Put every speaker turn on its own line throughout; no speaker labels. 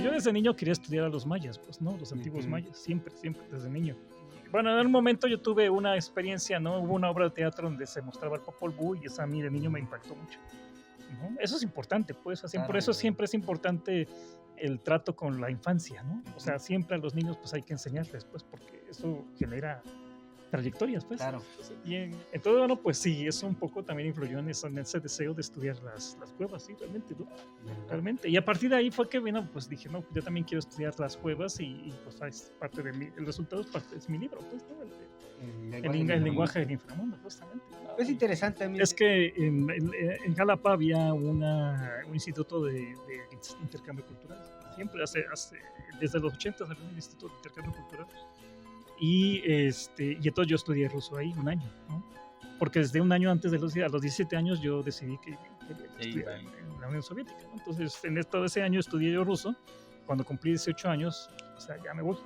Pues yo desde niño quería estudiar a los mayas, pues, ¿no? Los antiguos mayas, siempre, desde niño. Bueno, en un momento yo tuve una experiencia, ¿no? Hubo una obra de teatro donde se mostraba el Popol Vuh y eso a mí de niño me impactó mucho. ¿No? Eso es importante, pues, o sea, por eso siempre es importante el trato con la infancia, ¿no? O sea, siempre a los niños pues hay que enseñarles, pues, porque eso genera trayectorias, pues.
Claro.
Y entonces, bueno, pues sí, eso un poco también influyó en ese deseo de estudiar las cuevas, sí, realmente, ¿no? Realmente. Y a partir de ahí fue que, bueno, pues dije, no, yo también quiero estudiar las cuevas y pues es parte de el resultado es mi libro, pues, ¿no? El lenguaje del inframundo, justamente.
Es interesante.
Es que en Jalapa había un instituto de intercambio cultural. Siempre, desde los 80 había un instituto de intercambio cultural. Y entonces yo estudié ruso ahí un año, ¿no? Porque desde un año antes a los 17 años yo decidí que estudiar en la Unión Soviética, ¿no? Entonces en todo ese año estudié yo ruso. Cuando cumplí 18 años, o sea, ya me voy.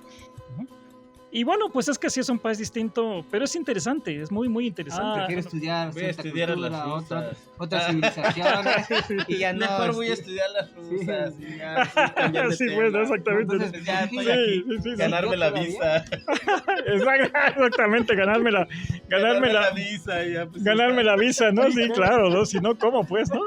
Y bueno, pues es que sí es un país distinto, pero es interesante, es muy, muy interesante.
Quiero estudiar
voy a estudiar
cultura,
a las rusas.
otras civilizaciones. Y ya no,
mejor voy a estudiar las rusas. Sí, ya, cambiar de
sí,
tema.
bueno, exactamente.
Entonces, ya estoy aquí, ganarme la visa.
Exactamente, ganarme la
visa. Ya, pues,
ganarme la visa, ¿no? Sí, claro, ¿no? Si no, ¿cómo pues, no?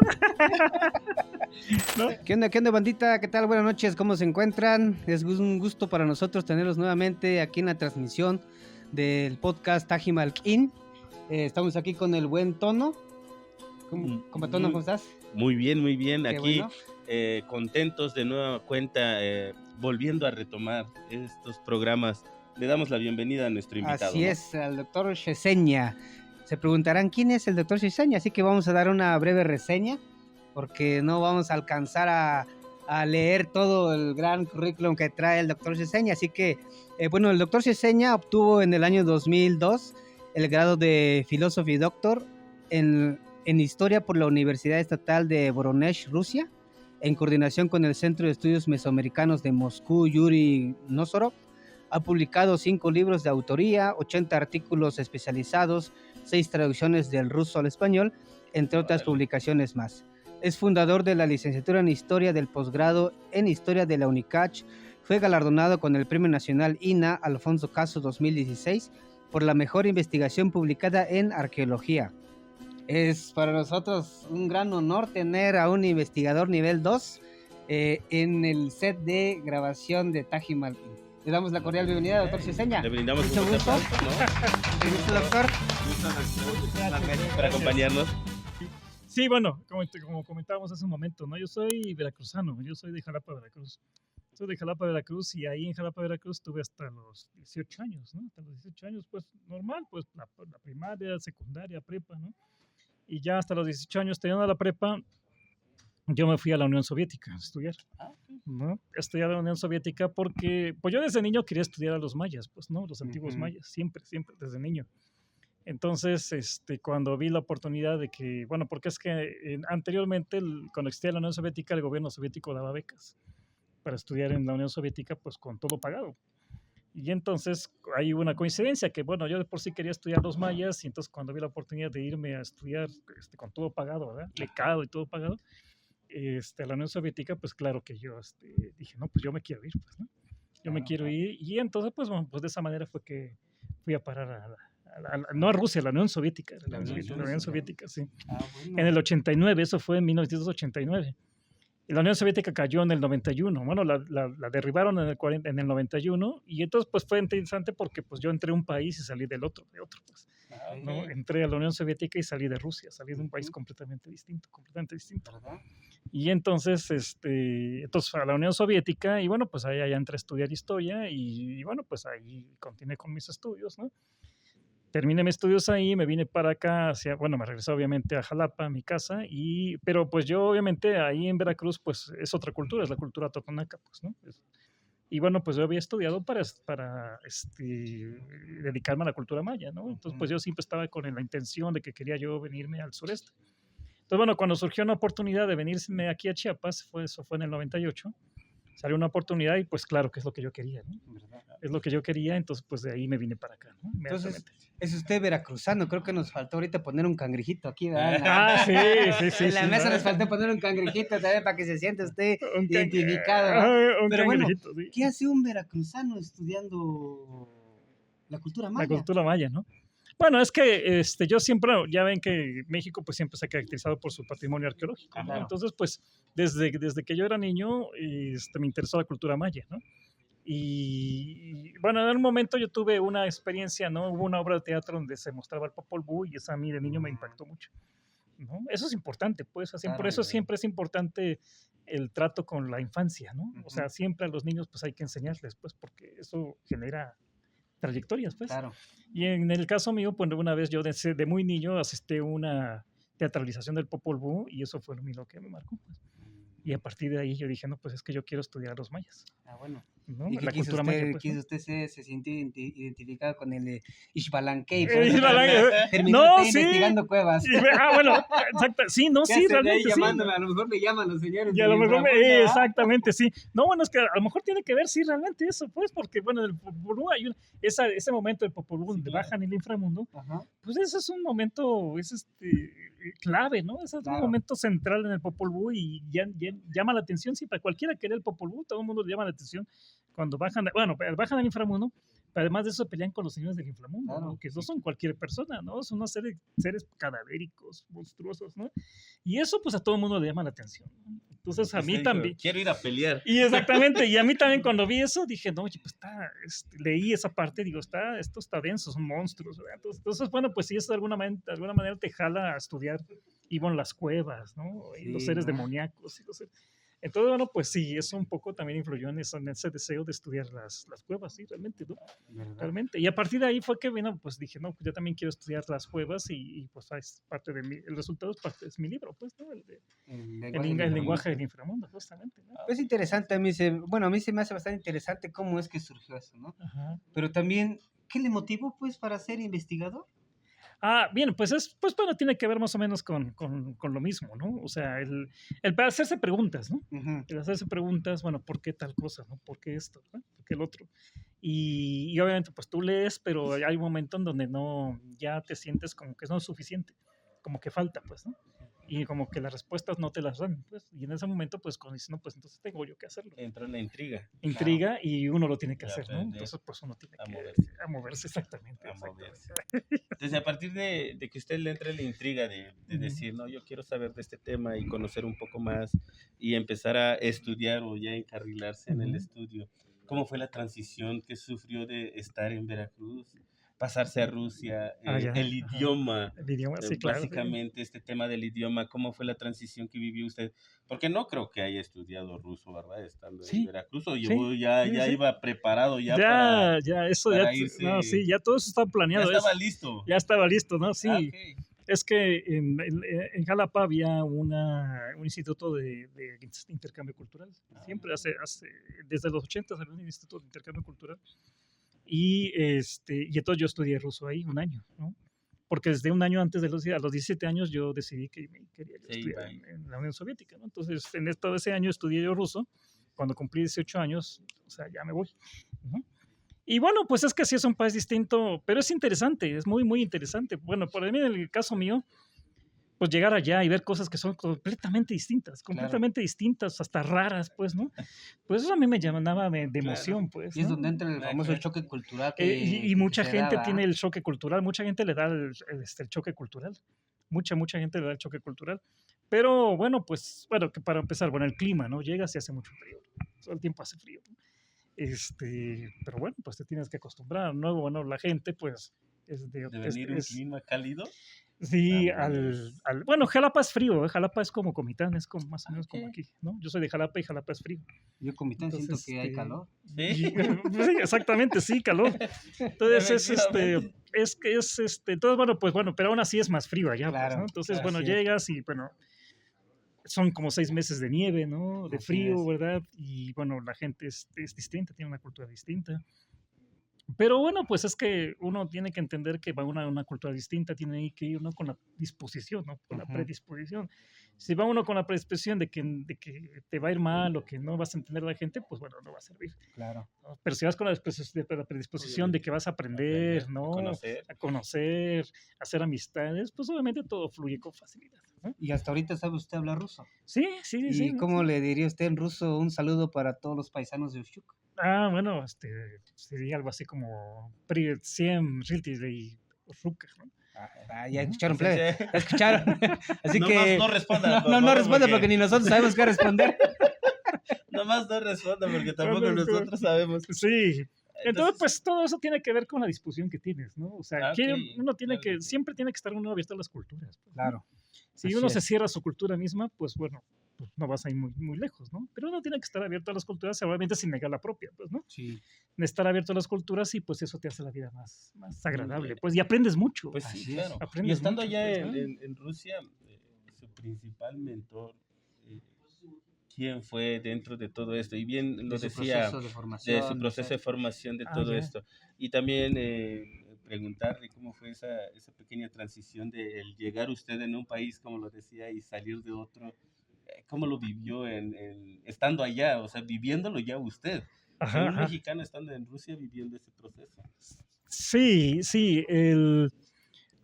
¿No? ¿Qué onda, bandita? ¿Qué tal? Buenas noches, ¿cómo se encuentran? Es un gusto para nosotros tenerlos nuevamente aquí en la transmisión del podcast Tajimalkin. Estamos aquí con el buen Tono. ¿Cómo Tono, cómo estás?
Muy bien.
Qué
Aquí
bueno.
contentos de nueva cuenta, volviendo a retomar estos programas. Le damos la bienvenida a nuestro invitado.
Así es, al doctor Sheseña. Se preguntarán quién es el doctor Sheseña, así que vamos a dar una breve reseña, porque no vamos a alcanzar a leer todo el gran currículum que trae el doctor Sheseña. Así que, bueno, el doctor Sheseña obtuvo en el año 2002 el grado de Philosophy Doctor en Historia por la Universidad Estatal de Voronezh, Rusia, en coordinación con el Centro de Estudios Mesoamericanos de Moscú, Yuri Nosorov. Ha publicado 5 libros de autoría, 80 artículos especializados, 6 traducciones del ruso al español, entre otras publicaciones más. Es fundador de la licenciatura en Historia del posgrado en Historia de la UNICACH. Fue galardonado con el Premio Nacional INA Alfonso Caso 2016 por la mejor investigación publicada en arqueología. Es para nosotros un gran honor tener a un investigador nivel 2 en el set de grabación de Tajimalkin. Le damos la cordial bienvenida, doctor Sheseña.
Le brindamos
mucho gusto.
Mucho
gusto, doctor.
Por acompañarnos.
Sí, bueno, como comentábamos hace un momento, ¿no? Yo soy veracruzano, yo soy de Jalapa, Veracruz. Soy de Jalapa, Veracruz, y ahí en Jalapa, Veracruz estuve hasta los 18 años, ¿no? Hasta los 18 años, pues normal, pues la primaria, secundaria, prepa, ¿no? Y ya hasta los 18 años, teniendo la prepa, yo me fui a la Unión Soviética a estudiar, ¿no? Estudiar a la Unión Soviética porque, pues yo desde niño quería estudiar a los mayas, pues, ¿no? Los antiguos mayas, siempre, desde niño. Entonces, cuando vi la oportunidad de que, bueno, porque es que anteriormente, cuando existía la Unión Soviética, el gobierno soviético daba becas para estudiar en la Unión Soviética, pues con todo pagado. Y entonces hay una coincidencia que, bueno, yo de por sí quería estudiar los mayas, y entonces cuando vi la oportunidad de irme a estudiar con todo pagado, ¿verdad? Becado y todo pagado, a la Unión Soviética, pues claro que yo dije, no, pues yo me quiero ir, pues, ¿no? Yo me quiero ir, y entonces, pues, bueno, pues de esa manera fue que fui a parar no a Rusia, a la Unión Soviética. La Unión Soviética, sí. Bueno. En el 89, eso fue en 1989. La Unión Soviética cayó en el 91, bueno, la derribaron en el 91, y entonces pues fue interesante porque pues yo entré a un país y salí del otro, pues, ¿no? Entré a la Unión Soviética y salí de Rusia, salí de un país completamente distinto. ¿Verdad? Y entonces, entonces a la Unión Soviética, y bueno, pues ahí entré a estudiar historia, y bueno, pues ahí continué con mis estudios, ¿no? Terminé mis estudios ahí, me vine para acá, me regresé obviamente a Jalapa, a mi casa, pero pues yo obviamente ahí en Veracruz pues es otra cultura, es la cultura totonaca, pues, ¿no? Y bueno, pues yo había estudiado para dedicarme a la cultura maya, ¿no? Entonces pues yo siempre estaba con la intención de que quería yo venirme al sureste. Entonces bueno, cuando surgió una oportunidad de venirme aquí a Chiapas, eso fue en el 98, salió una oportunidad y pues claro que es lo que yo quería, ¿no?
¿Verdad?
Es lo que yo quería, entonces pues de ahí me vine para acá, ¿no?
Entonces,
Inmediatamente.
es usted veracruzano. Creo que nos faltó ahorita poner un cangrejito aquí, ¿verdad?
Ah, sí, sí, sí.
En la
sí,
mesa
¿no?
nos faltó poner un cangrejito también para que se sienta usted
Un can-
identificado, ¿verdad?
un
Pero bueno,
cangrejito, sí.
¿qué hace un veracruzano estudiando la cultura
La
maya?
cultura maya, ¿no? Bueno, es que yo siempre, ya ven que México pues siempre se ha caracterizado por su patrimonio arqueológico, ¿no?
Claro.
Entonces, pues desde que yo era niño me interesó la cultura maya, ¿no? Bueno, en un momento yo tuve una experiencia, ¿no? Hubo una obra de teatro donde se mostraba el Popol Vuh y eso a mí de niño me impactó mucho, ¿no? Eso es importante, pues, así, por
Claro.
eso siempre es importante el trato con la infancia, ¿no? O sea,
Ujú.
siempre a los niños pues hay que enseñarles, pues, porque eso genera trayectorias, pues.
Claro.
Y en el caso mío, pues una vez yo de muy niño asistí a una teatralización del Popol Vuh y eso fue lo que me marcó, pues. Y a partir de ahí yo dije, no, pues es que yo quiero estudiar los mayas,
Ah, bueno.
¿no?
¿Y qué
La
quiso
cultura
usted?
maya, pues, ¿no?
¿Quiso usted se sintió identificado con el Ixbalanque? Terminó
No,
usted
sí.
investigando cuevas.
Bueno, exacto. Sí, no,
¿Qué
sí,
hacen de ahí
realmente sí.
llamándome? A lo mejor me llaman los señores.
Y a
del
lo mejor,
inframundo, ¿verdad?
exactamente, sí. No, bueno, es que a lo mejor tiene que ver, sí, realmente eso, pues, porque, bueno, el Popol Vuh hay ese momento del Popol Vuh
Sí,
donde
claro.
bajan el inframundo,
Ajá.
pues ese es un momento, clave, ¿no? Ese es
Claro.
un momento central en el Popol Vuh y llama la atención, sí, para cualquiera que vea el Popol Vuh, todo el mundo le llama la atención cuando bajan, bueno, bajan al inframundo, pero además de eso pelean con los señores del inframundo,
Claro.
¿no? Que no son cualquier persona, ¿no? Son unos seres cadavéricos, monstruosos, ¿no? Y eso pues a todo el mundo le llama la atención, ¿no? Entonces a
Usted
mí
dijo,
también.
quiero ir a pelear.
Y exactamente, y a mí también cuando vi eso dije, no, oye, pues leí esa parte, digo, esto está denso, son monstruos, ¿verdad? Entonces, bueno, pues sí, eso de alguna manera te jala a estudiar, y bueno, las cuevas, ¿no? Y los
Sí,
seres
¿no?
demoníacos. Entonces, bueno, pues sí, eso un poco también influyó en ese deseo de estudiar las cuevas, sí, realmente, ¿no?
¿Verdad?
Realmente. Y a partir de ahí fue que, bueno, pues dije, no, pues yo también quiero estudiar las cuevas y pues es parte de el resultado es mi libro, pues, ¿no? El lenguaje del inframundo, justamente, ¿no?
Es interesante, a mí a mí se me hace bastante interesante cómo es que surgió eso, ¿no?
Ajá.
Pero también, ¿qué le motivó, pues, para ser investigador?
Bien, pues bueno, tiene que ver más o menos con lo mismo, ¿no? O sea, el para hacerse preguntas, ¿no?
Ujú.
El hacerse preguntas, bueno, ¿por qué tal cosa, no? ¿Por qué esto, ¿no? ¿Por qué el otro? Y obviamente, pues tú lees, pero hay un momento en donde ya te sientes como que no es suficiente, como que falta, pues, ¿no? Y como que las respuestas no te las dan, pues. Y en ese momento, pues, cuando dices, no, pues entonces tengo yo que hacerlo.
Entra en la intriga.
Intriga y uno lo tiene que
Y
hacer, ¿no?
aprender
Entonces, pues uno tiene
a
que
moverse.
moverse exactamente.
A moverse. Entonces, a partir de que usted le entre la intriga de
Ujú.
decir, no, yo quiero saber de este tema y conocer un poco más y empezar a estudiar o ya encarrilarse en el
Ujú.
estudio, ¿cómo fue la transición que sufrió de estar en Veracruz, pasarse a Rusia,
Ya,
el
ajá.
idioma?
El idioma, sí, claro. Sí.
Básicamente, este tema del idioma, ¿cómo fue la transición que vivió usted? Porque no creo que haya estudiado ruso, ¿verdad? Estando en
Sí,
Veracruz, o
sí,
llevó, ya
sí.
iba preparado ya
Eso
para
ya,
irse.
no, sí, ya todo eso estaba
Ya
planeado.
estaba listo.
Ya estaba listo, ¿no? Sí,
Ah, ok.
es que en Jalapa había un instituto de intercambio cultural. Siempre desde los 80 había un instituto de intercambio cultural. Y entonces yo estudié ruso ahí un año, ¿no? Porque desde un año antes a los 17 años yo decidí que quería yo
Se
estudiar
iba.
en la Unión Soviética, ¿no? Entonces todo ese año estudié yo ruso. Cuando cumplí 18 años, o sea, ya me voy, ¿no? Y bueno, pues es que sí es un país distinto, pero es interesante, es muy, muy interesante. Bueno, por mí, en el caso mío, pues llegar allá y ver cosas que son completamente distintas, hasta raras, pues, ¿no? Pues eso a mí me llamaba de emoción, pues,
Y es
¿no?
donde entra el famoso
claro.
choque cultural
Y mucha
que se
gente
da,
tiene
¿va?
el choque cultural, mucha gente le da el choque cultural, mucha gente le da el choque cultural. Pero bueno, pues, bueno, que para empezar, bueno, el clima, ¿no? Llegas y hace mucho frío, todo el tiempo hace frío, ¿no? Pero bueno, pues te tienes que acostumbrar, ¿no? Bueno, la gente, pues,
¿De venir un clima cálido?
sí,
Vámonos.
bueno, Jalapa es frío, ¿eh? Jalapa es como Comitán, es como más o menos como
Ok.
aquí, ¿no? Yo soy de Jalapa y Jalapa es frío.
Yo Comitán siento
Entonces,
que hay calor.
Sí.
pues sí, exactamente, sí, calor. Entonces,
Efectivamente.
entonces, bueno, pero aún así es más frío allá, pues,
Claro,
¿no? Entonces,
así
bueno,
es.
llegas y, bueno, son como 6 meses de nieve, ¿no? De
Así
frío,
es.
¿verdad? Y, bueno, la gente es distinta, tiene una cultura distinta. Pero bueno, pues es que uno tiene que entender que va una cultura distinta, tiene que ir uno con la disposición, ¿no? Con la
Ujú.
predisposición. Si va uno con la predisposición de que te va a ir mal o que no vas a entender a la gente, pues bueno, no va a servir,
Claro.
¿no? Pero si vas con la predisposición de que vas a aprender,
Aprender,
¿no?
conocer.
A conocer, a hacer amistades, pues obviamente todo fluye con facilidad, ¿no?
Y hasta ahorita sabe usted hablar ruso.
Sí, sí, sí,
¿Y
¿no?
cómo
Sí.
le diría usted en ruso un saludo para todos los paisanos de Ushuk?
Bueno, sería algo así como Привет всем жителей Ruca, ¿no?
Ya
Ujú.
escucharon,
Sí,
plebe.
sí.
Ya escucharon. Así
Nomás
que
no responda, por
no
favor,
responde porque ni nosotros sabemos qué responder.
Nomás no responda porque tampoco
Bueno,
nosotros sabemos.
sí. Entonces,
Entonces,
pues todo eso tiene que ver con la disposición que tienes, ¿no? O sea,
ok,
uno tiene
claro que
que,
sí.
siempre tiene que estar uno abierto a las culturas, pues, ¿no?
Claro.
Si
Así
uno se
es.
cierra a su cultura misma, pues bueno, pues no vas a ir muy, muy lejos, ¿no? Pero uno tiene que estar abierto a las culturas, obviamente sin negar la propia, pues, ¿no?
Sí.
Estar abierto a las culturas y pues eso te hace la vida más agradable,
eh,
pues, y aprendes mucho.
Pues
Así
sí,
es.
claro. Y
Aprendes
estando
mucho,
allá
pues,
en,
¿no?
en Rusia, su principal mentor, eh, ¿quién fue dentro de todo esto? Y bien lo
De su
decía,
proceso de
de su
formación, no
proceso
sé.
de formación de
Ah,
todo
ya.
esto. Y también preguntarle cómo fue esa pequeña transición de el llegar usted en un país, como lo decía, y salir de otro. ¿Cómo lo vivió estando allá? O sea, viviéndolo ya usted. O sea,
Ajá,
un
ajá.
mexicano estando en Rusia viviendo ese proceso.
Sí, sí,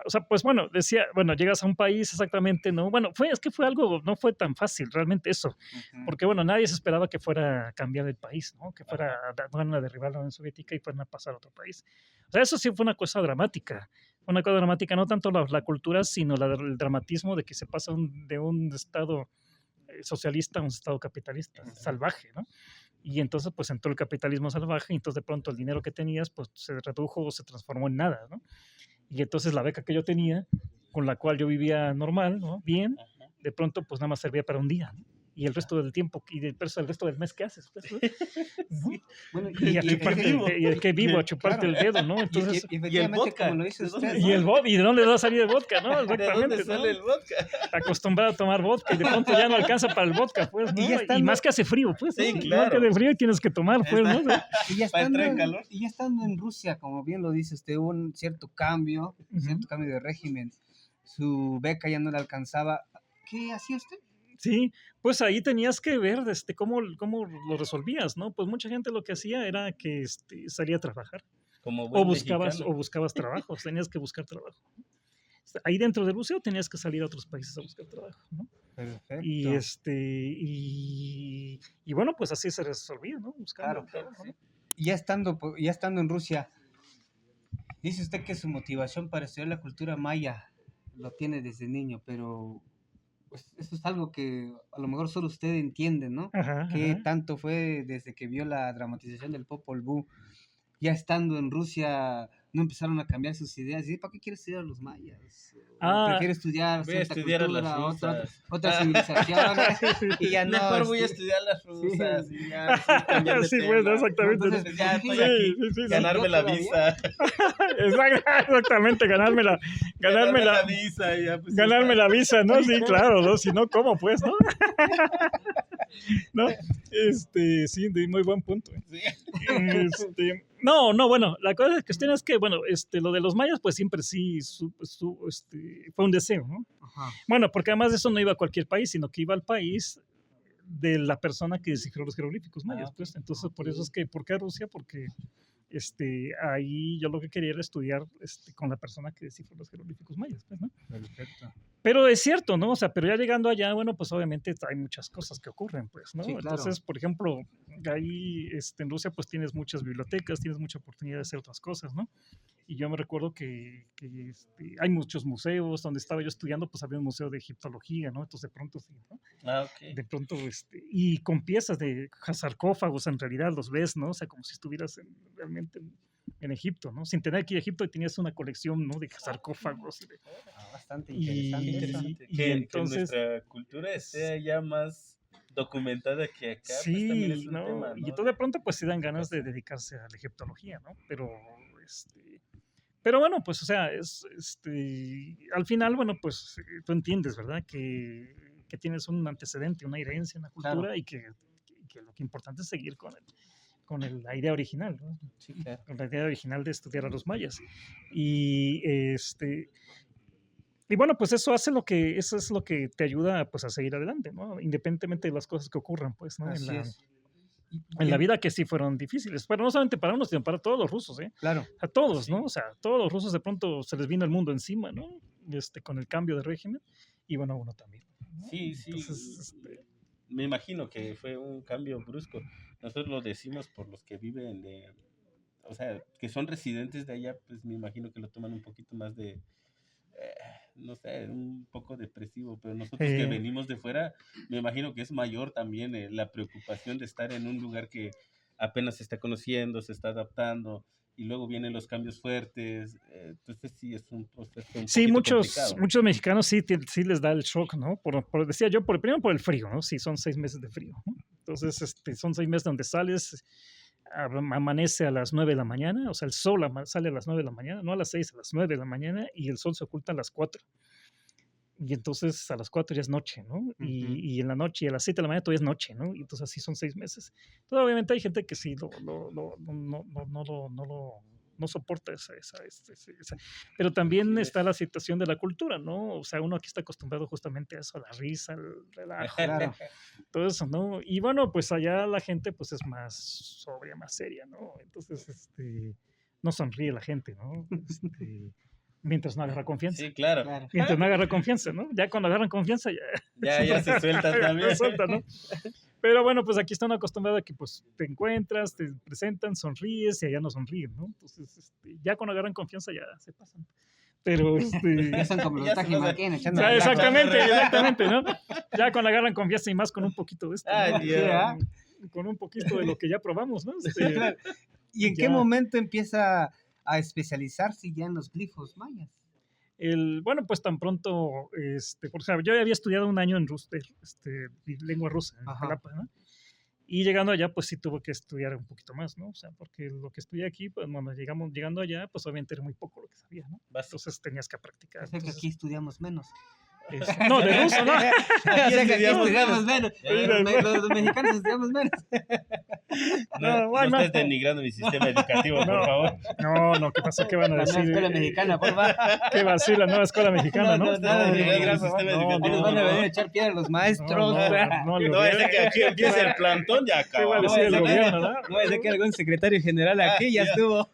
o sea, pues bueno, decía, bueno, llegas a un país exactamente, ¿no? Bueno, es que fue algo, no fue tan fácil realmente eso,
Ujú.
porque bueno, nadie se esperaba que fuera a cambiar el país, ¿no? Que fuera
Ajá.
van a derribar la Unión Soviética y fueran a pasar a otro país. O sea, eso sí fue una cosa dramática, una cosa dramática, no tanto la cultura, sino el dramatismo de que se pasa de un estado socialista a un estado capitalista, salvaje, ¿no? Y entonces pues entró el capitalismo salvaje y entonces de pronto el dinero que tenías pues se redujo o se transformó en nada, ¿no? Y entonces la beca que yo tenía, con la cual yo vivía normal, ¿no? Bien,
Ajá.
de pronto pues nada más servía para un día, ¿no? Y el resto del tiempo, y el resto del mes, ¿qué haces? Pues, ¿no?
Sí.
Bueno,
Y a
¿De qué
chuparte,
vivo?
¿de qué vivo? A chuparte
claro.
el dedo, ¿no? Entonces,
Y
Y el
efectivamente, como
vodka,
lo dice
¿de dónde
usted,
y
¿no?
¿y de dónde va a salir el vodka, no?
¿De dónde
Exactamente, ¿no?
sale el vodka?
Acostumbrado a tomar vodka y de pronto ya no alcanza para el vodka, pues, ¿no?
Y ya
Y
estando,
más que hace frío, pues,
Sí,
¿no?
claro.
Igual que de frío tienes que tomar, pues, ¿no?
y ya
Para
estando,
entrar en calor.
y ya estando en Rusia, como bien lo dice usted, hubo un cierto cambio
Ujú.
de régimen. Su beca ya no le alcanzaba. ¿Qué hacía usted?
Sí, pues ahí tenías que ver cómo lo resolvías, ¿no? Pues mucha gente lo que hacía era que salía a trabajar
Como
o
buen
buscabas,
mexicano.
o buscabas trabajos, tenías que buscar trabajo. Ahí dentro de Rusia o tenías que salir a otros países a buscar trabajo, ¿no? Y,
Perfecto.
y bueno, pues así se resolvía, ¿no? Buscando
Claro.
trabajo, ¿no?
Y ya estando en Rusia, dice usted que su motivación para estudiar la cultura maya lo tiene desde niño, pero pues eso es algo que a lo mejor solo usted entiende, ¿no?
Ajá,
¿Qué
ajá.
tanto fue desde que vio la dramatización del Popol Vuh? Ya estando en Rusia, no empezaron a cambiar sus ideas. ¿Y para qué quiere estudiar a los mayas? ¿O
Ah,
prefiere estudiar
Voy a
cierta
estudiar a las
cultura,
rusas.
otras civilizaciones? Y ya no.
Mejor voy a estudiar las rusas y ya, sí, cambiar de
sí,
tema.
bueno, exactamente.
Entonces,
Pues ya estoy
Sí,
aquí,
sí, sí, sí.
ganarme la
todavía?
visa.
Exactamente,
Ganarme la visa y ya, pues ya
ganarme
está.
la visa, ¿no? Sí, claro, ¿no? Si no, ¿cómo pues, no? ¿No? Sí, de muy buen punto.
Sí.
No, bueno, la cosa es cuestión es que, bueno, lo de los mayas, pues siempre sí fue un deseo, ¿no?
Ajá.
Bueno, porque además de eso no iba a cualquier país, sino que iba al país de la persona que descifró los jeroglíficos mayas,
ok.
pues. Entonces, por eso es que, ¿por qué Rusia? Porque ahí yo lo que quería era estudiar con la persona que descifró los jeroglíficos mayas, pues, ¿no?
Perfecto.
Pero es cierto, ¿no? O sea, pero ya llegando allá, bueno, pues obviamente hay muchas cosas que ocurren, pues, ¿no?
Sí, claro.
Entonces, por ejemplo, ahí en Rusia, pues tienes muchas bibliotecas, tienes mucha oportunidad de hacer otras cosas, ¿no? Y yo me recuerdo que hay muchos museos, donde estaba yo estudiando, pues había un museo de egiptología, ¿no? Entonces, de pronto, sí, ¿no?
Ok.
De pronto, y con piezas de sarcófagos, en realidad los ves, ¿no? O sea, como si estuvieras realmente en Egipto, ¿no? Sin tener que ir a Egipto y tenías una colección, ¿no? De sarcófagos.
Bastante
Y-
interesante.
Interesante.
y
Que
entonces-
nuestra cultura esté ya más documentada que acá, pues también es
Sí,
un
¿no?
tema,
Y
¿no?
entonces de pronto pues se dan ganas de dedicarse a la egiptología, ¿no? Pero bueno, pues o sea, al final, bueno, pues tú entiendes, ¿verdad? Que tienes un antecedente, una herencia, una cultura
Claro.
y que lo que importante es seguir con con la idea original, ¿no?
Sí, claro.
Con la idea original de estudiar a los mayas. Y, y bueno, pues eso es lo que te ayuda pues, a seguir adelante, ¿no? Independientemente de las cosas que ocurran, pues, ¿no?
Así es.
En la vida que sí fueron difíciles, pero no solamente para unos, sino para todos los rusos, ¿eh?
Claro.
A todos,
Sí.
¿no? O sea, a todos los rusos de pronto se les vino el mundo encima, ¿no? Con el cambio de régimen, y bueno, uno también, ¿no?
Sí, sí.
Entonces,
Me imagino que fue un cambio brusco. Nosotros lo decimos por los que viven o sea, que son residentes de allá, pues me imagino que lo toman un poquito más no sé, un poco depresivo, pero nosotros que venimos de fuera, me imagino que es mayor también la preocupación de estar en un lugar que apenas se está conociendo, se está adaptando, y luego vienen los cambios fuertes, entonces sí es un proceso un
sí,
poquito complicado.
muchos mexicanos sí, sí les da el shock, ¿no? Decía yo, primero por el frío, ¿no? Sí, son 6 meses de frío, ¿no? Entonces, son 6 meses donde sales, amanece a las 9 de la mañana, o sea, el sol sale a las 9 de la mañana, no a las 6, a las 9 de la mañana, y el sol se oculta a las 4. Y entonces a las 4 ya es noche, ¿no? Y en la noche, y a las 7 de la mañana todavía es noche, ¿no? Y entonces así son 6 meses. Entonces, obviamente hay gente que sí no soporta esa. Pero también
Así
está
es.
la situación de la cultura, ¿no? O sea, uno aquí está acostumbrado justamente a eso, a la risa, al relajo,
Claro.
todo eso, ¿no? Y bueno, pues allá la gente pues es más sobria, más seria, ¿no? Entonces, no sonríe la gente, ¿no? Mientras no agarra confianza.
Sí, claro.
Claro.
Mientras no agarra confianza, ¿no? Ya cuando agarran confianza
Ya se suelta
ya
también.
se suelta, ¿no? Pero bueno, pues aquí están acostumbrados a que pues te encuentras, te presentan, sonríes y allá no sonríen, ¿no? Entonces, ya cuando agarran confianza ya se pasan. Pero,
Ya son como los
Ya se
Taji
pasa.
Marquín
o
echando
sea,
relajo.
exactamente, ¿no? Ya cuando agarran confianza y más con un poquito de esto,
Ay,
¿no?
Dios.
Con un poquito de lo que ya probamos, ¿no?
Claro. ¿Y en qué
ya.
momento empieza a especializarse ya en los glifos mayas?
Bueno, pues tan pronto, por ejemplo, yo había estudiado un año en lengua rusa, en
Ajá.
Jalapa, ¿no? Y llegando allá, pues sí tuve que estudiar un poquito más, ¿no? O sea, porque lo que estudié aquí, pues cuando llegando allá, pues obviamente era muy poco lo que sabía, ¿no? Entonces tenías que practicar.
O sea que
Entonces,
aquí estudiamos menos.
No, de ruso, ¿no?
O sea que aquí
estudiamos
estudiamos menos. Los mexicanos estudiamos menos.
No
no.
estés denigrando mi sistema educativo, por
No.
favor.
No, ¿qué pasa? ¿Qué van a
La
decir?
nueva escuela mexicana, por favor.
¿Qué va a decir la nueva escuela mexicana, no?
No, nada de
denigrar el
no,
sistema
no,
educativo,
nos van a
no.
venir a echar piedra los maestros.
No,
No, es de que aquí empieza el plantón, ya
¿Qué va a
acabó.
decir el
No,
gobierno, no?
No es de que algún secretario general aquí ya
ya.
estuvo.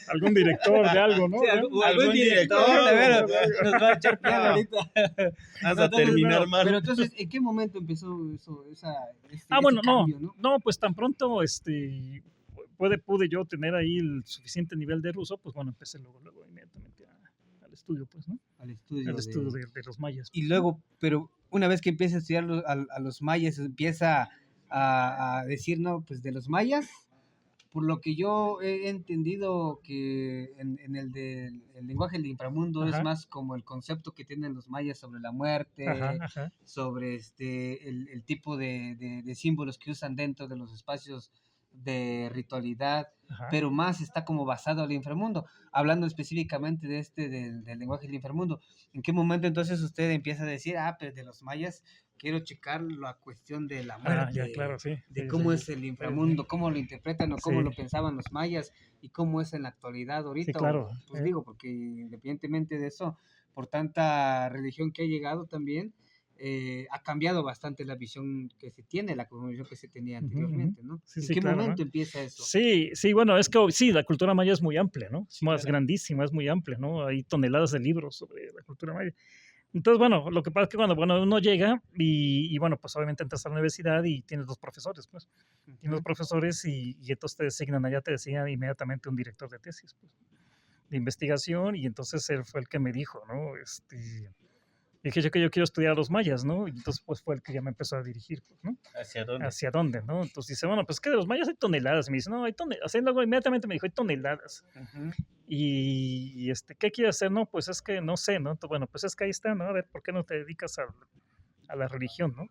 Algún director de algo, ¿no?
Sí, algún director,
director,
de veras,
no.
nos va a echar piedra ahorita.
Vas a terminar mal.
Pero entonces, ¿en qué momento empezó ese
Bueno,
cambio, no?
no, pues tan pronto pude yo tener ahí el suficiente nivel de ruso, pues bueno, empecé luego inmediatamente al estudio, pues, ¿no?
Al estudio.
Al estudio de los mayas.
Y luego, pero una vez que empieza a estudiar a los mayas, empieza a decir, no, pues de los mayas, por lo que yo he entendido que en el lenguaje del inframundo
Ajá.
es más como el concepto que tienen los mayas sobre la muerte,
Ajá.
sobre el tipo de símbolos que usan dentro de los espacios de ritualidad,
Ajá.
pero más está como basado al inframundo. Hablando específicamente del lenguaje del inframundo, ¿en qué momento entonces usted empieza a decir, pero de los mayas quiero checar la cuestión de la muerte,
Ya, claro, sí.
de
Sí,
cómo
sí,
es el inframundo, cómo lo interpretan o cómo
Sí.
lo pensaban los mayas y cómo es en la actualidad ahorita?
Sí, claro.
Pues digo, porque independientemente de eso, por tanta religión que ha llegado también, ha cambiado bastante la visión que se tiene, la cosmovisión que se tenía anteriormente, ¿no?
Sí,
¿En
sí,
qué
claro,
momento
¿no?
empieza eso?
Sí, bueno, es que sí, la cultura maya es muy amplia, ¿no? Es más
claro.
grandísima, es muy amplia, ¿no? Hay toneladas de libros sobre la cultura maya. Entonces, bueno, lo que pasa es que cuando uno llega y bueno, pues obviamente entras a la universidad y tienes dos profesores, pues. Tienes dos profesores y entonces te designan inmediatamente un director de tesis, pues, de investigación, y entonces él fue el que me dijo, ¿no? Dije yo que yo quiero estudiar a los mayas, ¿no? Y entonces pues fue el que ya me empezó a dirigir, pues, ¿no?
¿Hacia dónde?
¿Hacia dónde, no? Entonces dice, bueno, pues que de los mayas hay toneladas. Y me dice, no, hay toneladas. Así luego inmediatamente me dijo, hay toneladas. Y ¿qué quieres hacer? No, pues es que no sé, ¿no? Entonces, bueno, pues es que ahí está, ¿no? A ver, ¿por qué no te dedicas a la religión, ¿no?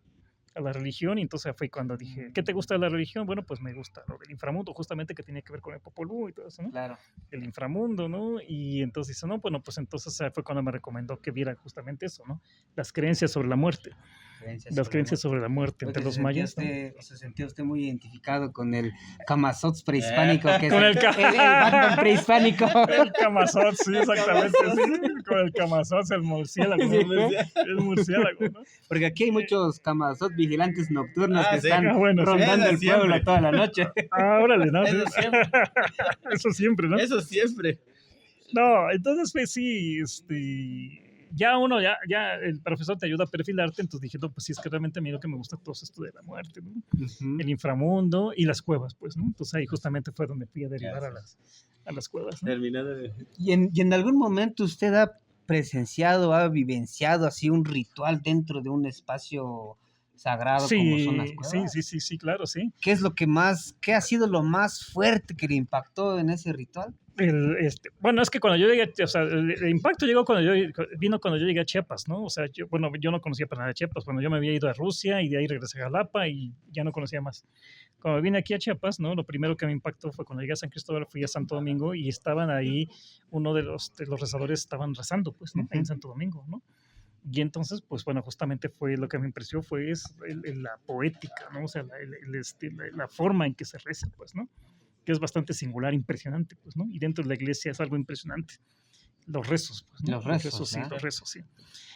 A la religión, y entonces fue cuando dije, ¿qué te gusta de la religión? Bueno, pues me gusta lo del inframundo, justamente que tiene que ver con el Popol Vuh y todo eso, ¿no?
Claro.
El inframundo, ¿no? Y entonces dice, no, bueno, pues entonces fue cuando me recomendó que viera justamente eso, ¿no? Las creencias sobre la muerte. las creencias sobre la muerte entre los mayas, ¿no?
Se sentía usted muy identificado con el Camazotz prehispánico, que es
Con el
Batman prehispánico.
El camazot, sí, exactamente, sí, con el camazot, el murciélago, ¿no? El murciélago, ¿no?
Porque aquí hay muchos Camazotz vigilantes nocturnos que
sí.
están
Bueno, sí.
rondando el
Siempre.
pueblo toda la noche.
Ah, órale, ¿no?
Eso siempre.
Eso siempre, ¿no?
Eso siempre.
No, entonces pues sí, ya uno, ya el profesor te ayuda a perfilarte, entonces dije, no, pues sí, es que realmente a mí lo que me gusta todo esto de la muerte, ¿no?
Ujú.
El inframundo y las cuevas, pues, ¿no? Entonces ahí justamente fue donde fui a derivar a las cuevas, ¿no?
Terminado de...
¿Y en algún momento usted ha presenciado, ha vivenciado así un ritual dentro de un espacio sagrado como son las cuevas?
Sí, claro, sí.
¿Qué ha sido lo más fuerte que le impactó en ese ritual?
Bueno, es que cuando yo llegué, o sea, el impacto vino cuando yo llegué a Chiapas, ¿no? O sea, yo no conocía para nada Chiapas. Bueno, yo me había ido a Rusia y de ahí regresé a Jalapa y ya no conocía más. Cuando vine aquí a Chiapas, ¿no? Lo primero que me impactó fue cuando llegué a San Cristóbal, fui a Santo Domingo y estaban ahí, uno de los rezadores estaban rezando, pues, ¿no? Ahí en Santo Domingo, ¿no? Y entonces, pues bueno, justamente fue lo que me impresionó fue la poética, ¿no? O sea, la forma en que se reza, pues, ¿no? Que es bastante singular, impresionante, pues, ¿no? Y dentro de la iglesia es algo impresionante. Los rezos, pues, ¿no?
Los rezos,
sí,
¿no?
los rezos, sí.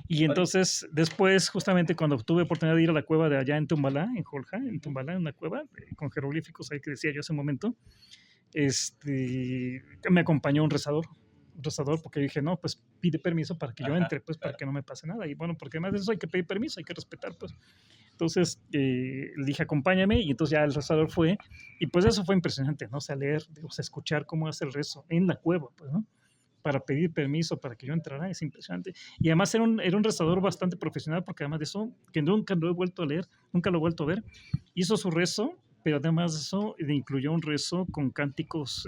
Y entonces, después, justamente cuando tuve oportunidad de ir a la cueva de allá en Tumbalá, en Jolja, en Tumbalá, en una cueva, con jeroglíficos ahí que decía yo hace un momento, me acompañó un rezador, porque yo dije, no, pues pide permiso para que yo entre, pues, para que no me pase nada. Y bueno, porque además de eso hay que pedir permiso, hay que respetar, pues. Entonces le dije, acompáñame, y entonces ya el rezador fue, y pues eso fue impresionante, ¿no? O sea, leer, o sea, escuchar cómo hace el rezo en la cueva, pues, ¿no? Para pedir permiso para que yo entrara, es impresionante. Y además era un rezador bastante profesional, porque además de eso, que nunca lo he vuelto a leer, nunca lo he vuelto a ver, hizo su rezo, pero además de eso, le incluyó un rezo con cánticos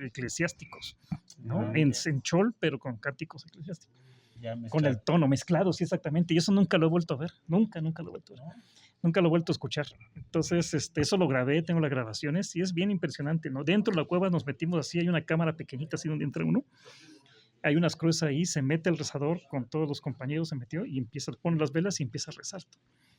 eclesiásticos, ¿no? En chol, pero con cánticos eclesiásticos. Con el tono mezclado, sí, exactamente. Y eso nunca lo he vuelto a ver. Nunca lo he vuelto a ver. Nunca lo he vuelto a escuchar. Entonces, eso lo grabé, tengo las grabaciones y es bien impresionante, ¿no? Dentro de la cueva nos metimos así, hay una cámara pequeñita así donde entra uno. Hay unas cruces ahí, se mete el rezador con todos los compañeros, se metió y pone las velas y empieza a rezar.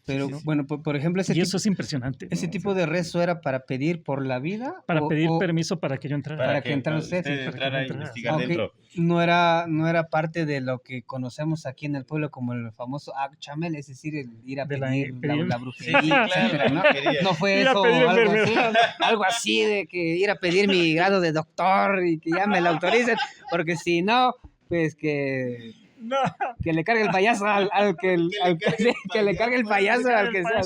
Pero,
¿no?
bueno, por ejemplo,
eso es impresionante.
¿Ese tipo de rezo era para pedir por la vida?
Para pedir permiso para que yo entrara.
Para que entrara usted.
Entrara a investigar dentro.
No era parte de lo que conocemos aquí en el pueblo como el famoso Chamel, es decir, el ir a pedir la brujería,
sí, claro,
etcétera, ¿no? No fue
ir
eso,
a
algo así de que ir a pedir mi grado de doctor y que ya me lo autoricen, porque si no, pues que le cargue el payaso que le cargue el payaso al que sea.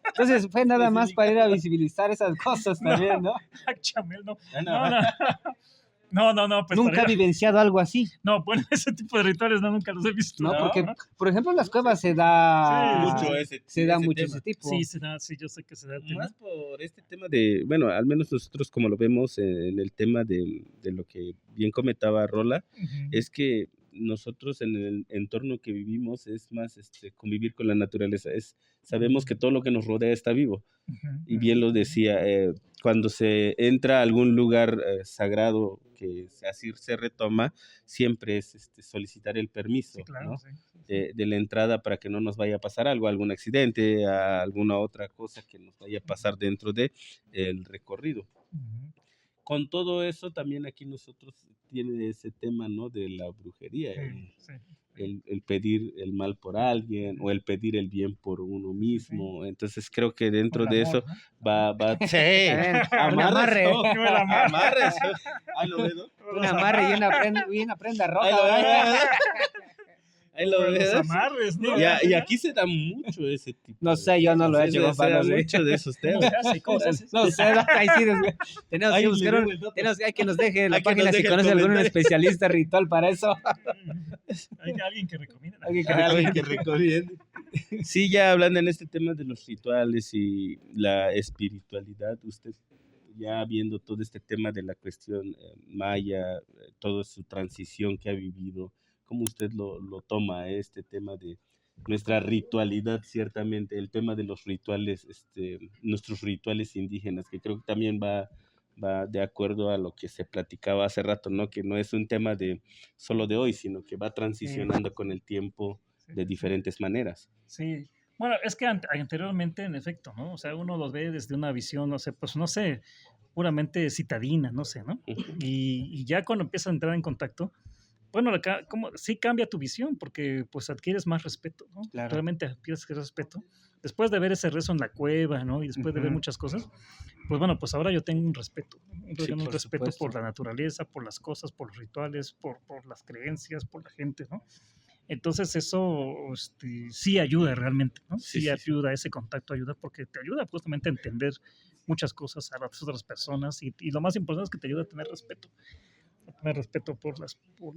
Entonces fue nada más para ir a visibilizar esas cosas también, ¿no?
Chamel, no. Pues
nunca he vivenciado algo así.
No, bueno, ese tipo de rituales nunca los he visto.
No, porque, por ejemplo, en las cuevas se da
mucho ese
tipo.
Sí, sí, yo sé que se da.
Más por este tema de, bueno, al menos nosotros como lo vemos en el tema de lo que bien comentaba Rola, es que nosotros en el entorno que vivimos es más convivir con la naturaleza. Sabemos que todo lo que nos rodea está vivo. Y bien lo decía, cuando se entra a algún lugar sagrado que así se retoma, siempre es solicitar el permiso,
claro,
¿no?
Sí.
De la entrada para que no nos vaya a pasar algún accidente, alguna otra cosa que nos vaya a pasar dentro del recorrido. Con todo eso, también aquí nosotros tiene ese tema, ¿no? De la brujería, el pedir el mal por alguien o el pedir el bien por uno mismo. Entonces creo que dentro de eso, ¿no? va sí,
amarre.
Amarres. Ahí lo veo.
Un amarre y una prenda roja.
Ahí lo ves.
Los amarres, ¿no?
Y aquí se da mucho ese tipo.
No sé, yo no lo he hecho.
Se da mucho de esos temas.
¿Cómo se hace?
No sé, ahí sí. Tenemos que buscar hay que nos deje la página si conoce algún especialista ritual para eso.
Hay alguien que recomienda.
Alguien que recomiende. Sí, ya hablando en este tema de los rituales y la espiritualidad, usted ya viendo todo este tema de la cuestión maya, toda su transición que ha vivido, ¿cómo usted lo toma, este tema de nuestra ritualidad, ciertamente, el tema de los rituales, nuestros rituales indígenas, que creo que también va de acuerdo a lo que se platicaba hace rato, ¿no? Que no es un tema de solo de hoy, sino que va transicionando con el tiempo
sí.
de diferentes maneras.
Sí. Bueno, es que anteriormente, en efecto, ¿no? O sea, uno los ve desde una visión, no sé, pues no sé, puramente citadina, no sé, ¿no?
Ujú.
Y ya cuando empiezas a entrar en contacto, bueno, como, sí cambia tu visión porque pues adquieres más respeto, ¿no?
Claro.
Realmente adquieres respeto. Después de ver ese rezo en la cueva, ¿no? Y después de ver
Ujú.
muchas cosas, pues bueno, pues ahora yo tengo un respeto,
Sí,
un
por
respeto por
supuesto.
la naturaleza, por las cosas, por los rituales, por las creencias, por la gente, ¿no? Entonces eso sí ayuda realmente, ¿no?
Sí,
Sí
sí, sí.
ayuda, ese contacto ayuda porque te ayuda justamente a entender muchas cosas a las otras personas y lo más importante es que te ayuda a tener respeto por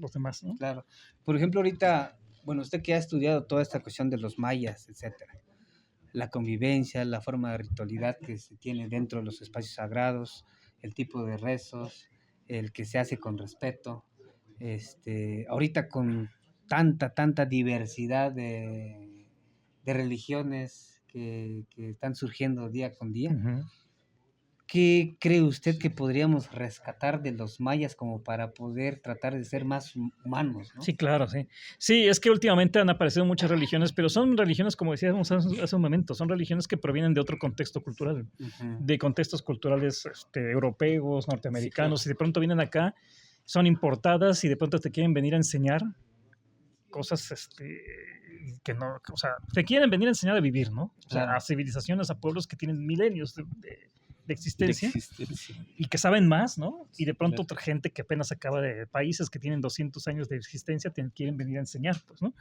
los demás, ¿no?
Claro. Por ejemplo, ahorita, bueno, usted que ha estudiado toda esta cuestión de los mayas, etcétera, la convivencia, la forma de ritualidad que se tiene dentro de los espacios sagrados, el tipo de rezos, el que se hace con respeto, ahorita con tanta diversidad de religiones que están surgiendo día con día.
Ujú.
¿Qué cree usted que podríamos rescatar de los mayas como para poder tratar de ser más humanos, ¿no?
Sí, claro, sí. Sí, es que últimamente han aparecido muchas religiones, pero son religiones, como decíamos hace un momento, son religiones que provienen de otro contexto cultural,
Ujú.
de contextos culturales europeos,
Sí, claro.
norteamericanos, y de pronto vienen acá, son importadas y de pronto te quieren venir a enseñar cosas que no, o sea, te quieren venir a enseñar a vivir, ¿no? O sea,
Claro.
a civilizaciones, a pueblos que tienen milenios de
De
existencia
existencia.
y que saben más, ¿no? Y de pronto
Claro.
otra gente que apenas acaba de países que tienen 200 años de existencia quieren venir a enseñar, pues, ¿no?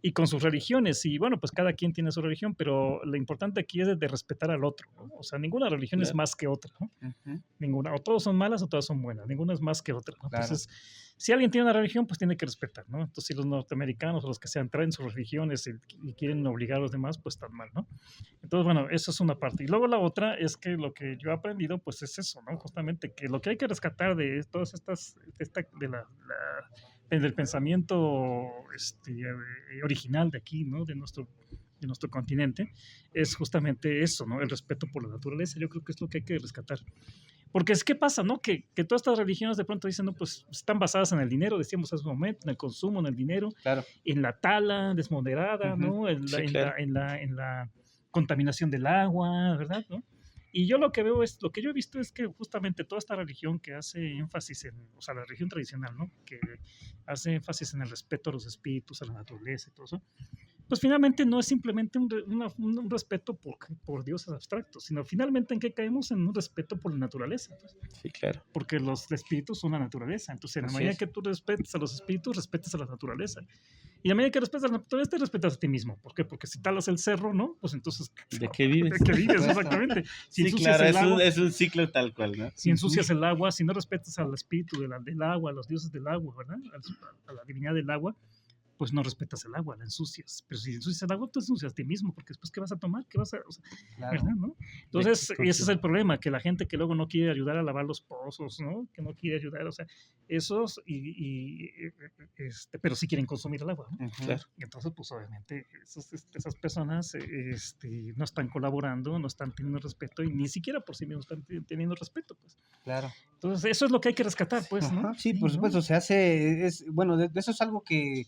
Y con sus religiones, y bueno, pues cada quien tiene su religión, pero lo importante aquí es de respetar al otro, ¿no? O sea, ninguna religión es
Claro.
más que otra, ¿no?
Ujú.
Ninguna, o todos son malas o todas son buenas, ninguna es más que otra, ¿no?
Claro.
Entonces, si alguien tiene una religión, pues tiene que respetar, ¿no? Entonces, si los norteamericanos o los que sean traen sus religiones y quieren obligar a los demás, pues están mal, ¿no? Entonces, bueno, eso es una parte. Y luego la otra es que lo que yo he aprendido, pues es eso, ¿no? Justamente que lo que hay que rescatar de todas estas, del pensamiento original de aquí, ¿no? De nuestro continente, es justamente eso, ¿no? El respeto por la naturaleza. Yo creo que es lo que hay que rescatar. Porque es que pasa, ¿no? Que todas estas religiones de pronto dicen, no, pues están basadas en el dinero, decíamos hace un momento, en el consumo, en el dinero,
Claro.
en la tala desmoderada,
Ujú.
¿no?
Sí, claro.
En la contaminación del agua, ¿verdad? ¿No? Y yo lo que veo es, lo que yo he visto es que justamente toda esta religión que hace énfasis en, o sea, la religión tradicional, ¿no? Que hace énfasis en el respeto a los espíritus, a la naturaleza y todo eso, pues finalmente no es simplemente un respeto por dioses abstractos, sino finalmente en que caemos en un respeto por la naturaleza, pues,
Sí, claro.
porque los espíritus son la naturaleza. Entonces, en la
Así
medida
es.
que tú respetes a los espíritus, respetes a la naturaleza. Y a medida que respetas a la naturaleza, te respetas a ti mismo. ¿Por qué? Porque si talas el cerro, ¿no? Pues entonces,
¿De qué
¿de
vives?
qué vives?
Supuesto.
Exactamente. Si
Sí,
ensucias
claro,
el agua,
es un ciclo tal cual, ¿no?
si ensucias el agua, si no respetas al espíritu del agua, a los dioses del agua, ¿verdad? A la divinidad del agua, pues no respetas el agua, la ensucias. Pero si ensucias el agua, tú ensucias a ti mismo, porque después, ¿qué vas a tomar? ¿Qué vas a...? O sea,
Claro.
¿verdad? ¿No?
¿De
Entonces,
qué
ese es el
consumo?
problema, que la gente que luego no quiere ayudar a lavar los pozos, ¿no? Que no quiere ayudar, o sea, esos, pero sí quieren consumir el agua, ¿no?
Ujú.
Claro.
Y entonces, pues obviamente, esas personas no están colaborando, no están teniendo respeto y ni siquiera por sí mismos están teniendo respeto, pues.
Claro.
Entonces, eso es lo que hay que rescatar, pues, ¿no?
Ajá, sí, por
¿no?
supuesto, se hace, bueno, de eso es algo que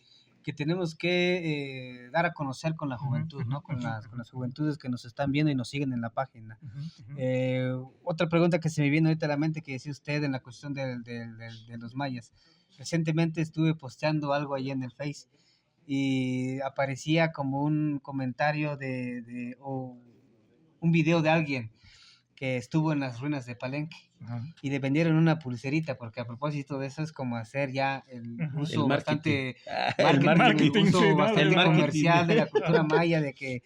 tenemos que dar a conocer con la
Ujú,
juventud,
ujú,
¿no? Con
ujú,
las
ujú,
juventudes que nos están viendo y nos siguen en la página.
ujú, ujú.
Otra pregunta que se me viene ahorita a la mente que decía usted en la cuestión de los mayas. Recientemente estuve posteando algo ahí en el Face y aparecía como un comentario o un video de alguien que estuvo en las ruinas de Palenque
Ajá,
y le vendieron una pulserita, porque a propósito de eso es como hacer ya el
ajá.
El
uso
marketing.
bastante
El
marketing, el
marketing.
Marketing, sí,
uso
¿no?
El
bastante
marketing.
comercial de la cultura maya, de que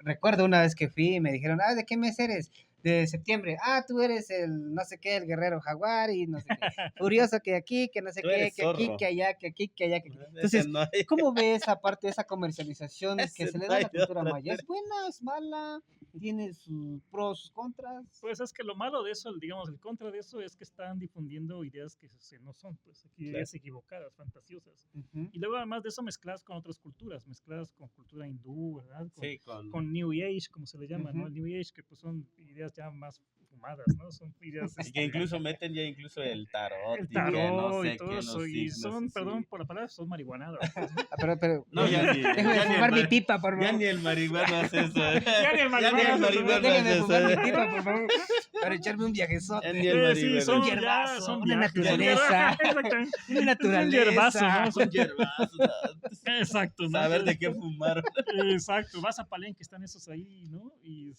recuerdo una vez que fui y me dijeron, ¿de qué mes eres? De septiembre. Tú eres el no sé qué, el guerrero jaguar y no sé qué. Furioso que aquí, que no sé
Tú
qué,
eres
que aquí,
zorro.
que allá, que aquí, que allá, que aquí.
Ese
Entonces,
no hay,
¿cómo ve esa parte, esa comercialización que
ese
se le
no
da a
hay
la
de
cultura
otra.
maya? ¿Es buena, es mala? ¿Tiene sus pros, sus contras?
Pues es que lo malo de eso, digamos, el contra de eso es que están difundiendo ideas que no son, pues aquí
Claro.
ideas equivocadas, fantasiosas.
Ujú.
Y luego además de eso mezcladas con otras culturas, mezcladas con cultura hindú, ¿verdad?
Sí,
Con New Age, como se le llama, ¿no?
Ujú.
El New Age, que pues son ideas ya más fumadas, ¿no? Son ideas...
Y que incluso meten ya incluso el tarot,
el
y que no
tarot
sé
y todo
qué,
eso,
los
y
signos,
son,
sí.
perdón por la palabra, son marihuanadas. Pues, ¿no?
Pero,
No, ya ni,
déjame
ya ni
fumar mi
el
pipa, por
ya
favor.
ni el marihuano hace eso.
Ya ni el marihuano hace eso.
Déjame
hace
fumar mi
eso.
pipa, por favor, para echarme un
Ya
viajezote.
ni el
Sí,
marihuano.
son
Un
ya,
hierbazo,
son
una
viajes,
naturaleza.
Exactamente.
Una
Es
naturaleza.
un hierbazo, ¿no?
Es un hierbazo, ¿no?
Exacto, ¿no?
Saber de qué fumar.
Exacto, vas a Palenque, están esos ahí, ¿no? Y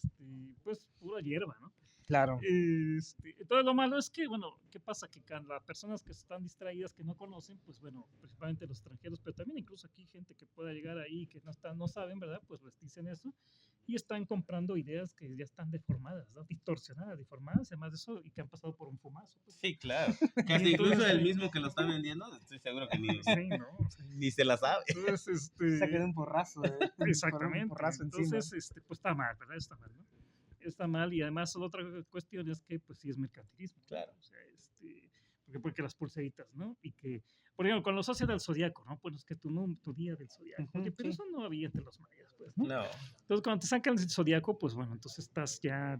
pues pura hierba, ¿no?
Claro.
Entonces lo malo es que, bueno, ¿qué pasa? Que las personas que están distraídas, que no conocen, pues bueno, principalmente los extranjeros, pero también incluso aquí gente que pueda llegar ahí que no saben, ¿verdad? Pues les dicen eso y están comprando ideas que ya están deformadas, ¿no? Distorsionadas, deformadas, además de eso, y que han pasado por un fumazo. Pues.
Sí, claro. Que hasta
Y
incluso
entonces,
el mismo que lo está vendiendo, estoy seguro que ni,
Sí, ¿no? Sí.
ni se la sabe.
Entonces,
Saca un porrazo.
exactamente.
Un porrazo encima.
Entonces, pues está mal, ¿verdad? Está mal, ¿no? Está mal y además otra cuestión es que pues sí es mercantilismo.
Claro.
O sea, porque las pulseritas, ¿no? Y que, por ejemplo, con los socios del zodiaco, ¿no? Pues es que tu día del zodiaco.
Ujú,
Oye, pero
sí.
eso no había entre los mayas, pues, ¿no?
No.
Entonces, cuando te sacan el zodiaco, pues bueno, entonces estás ya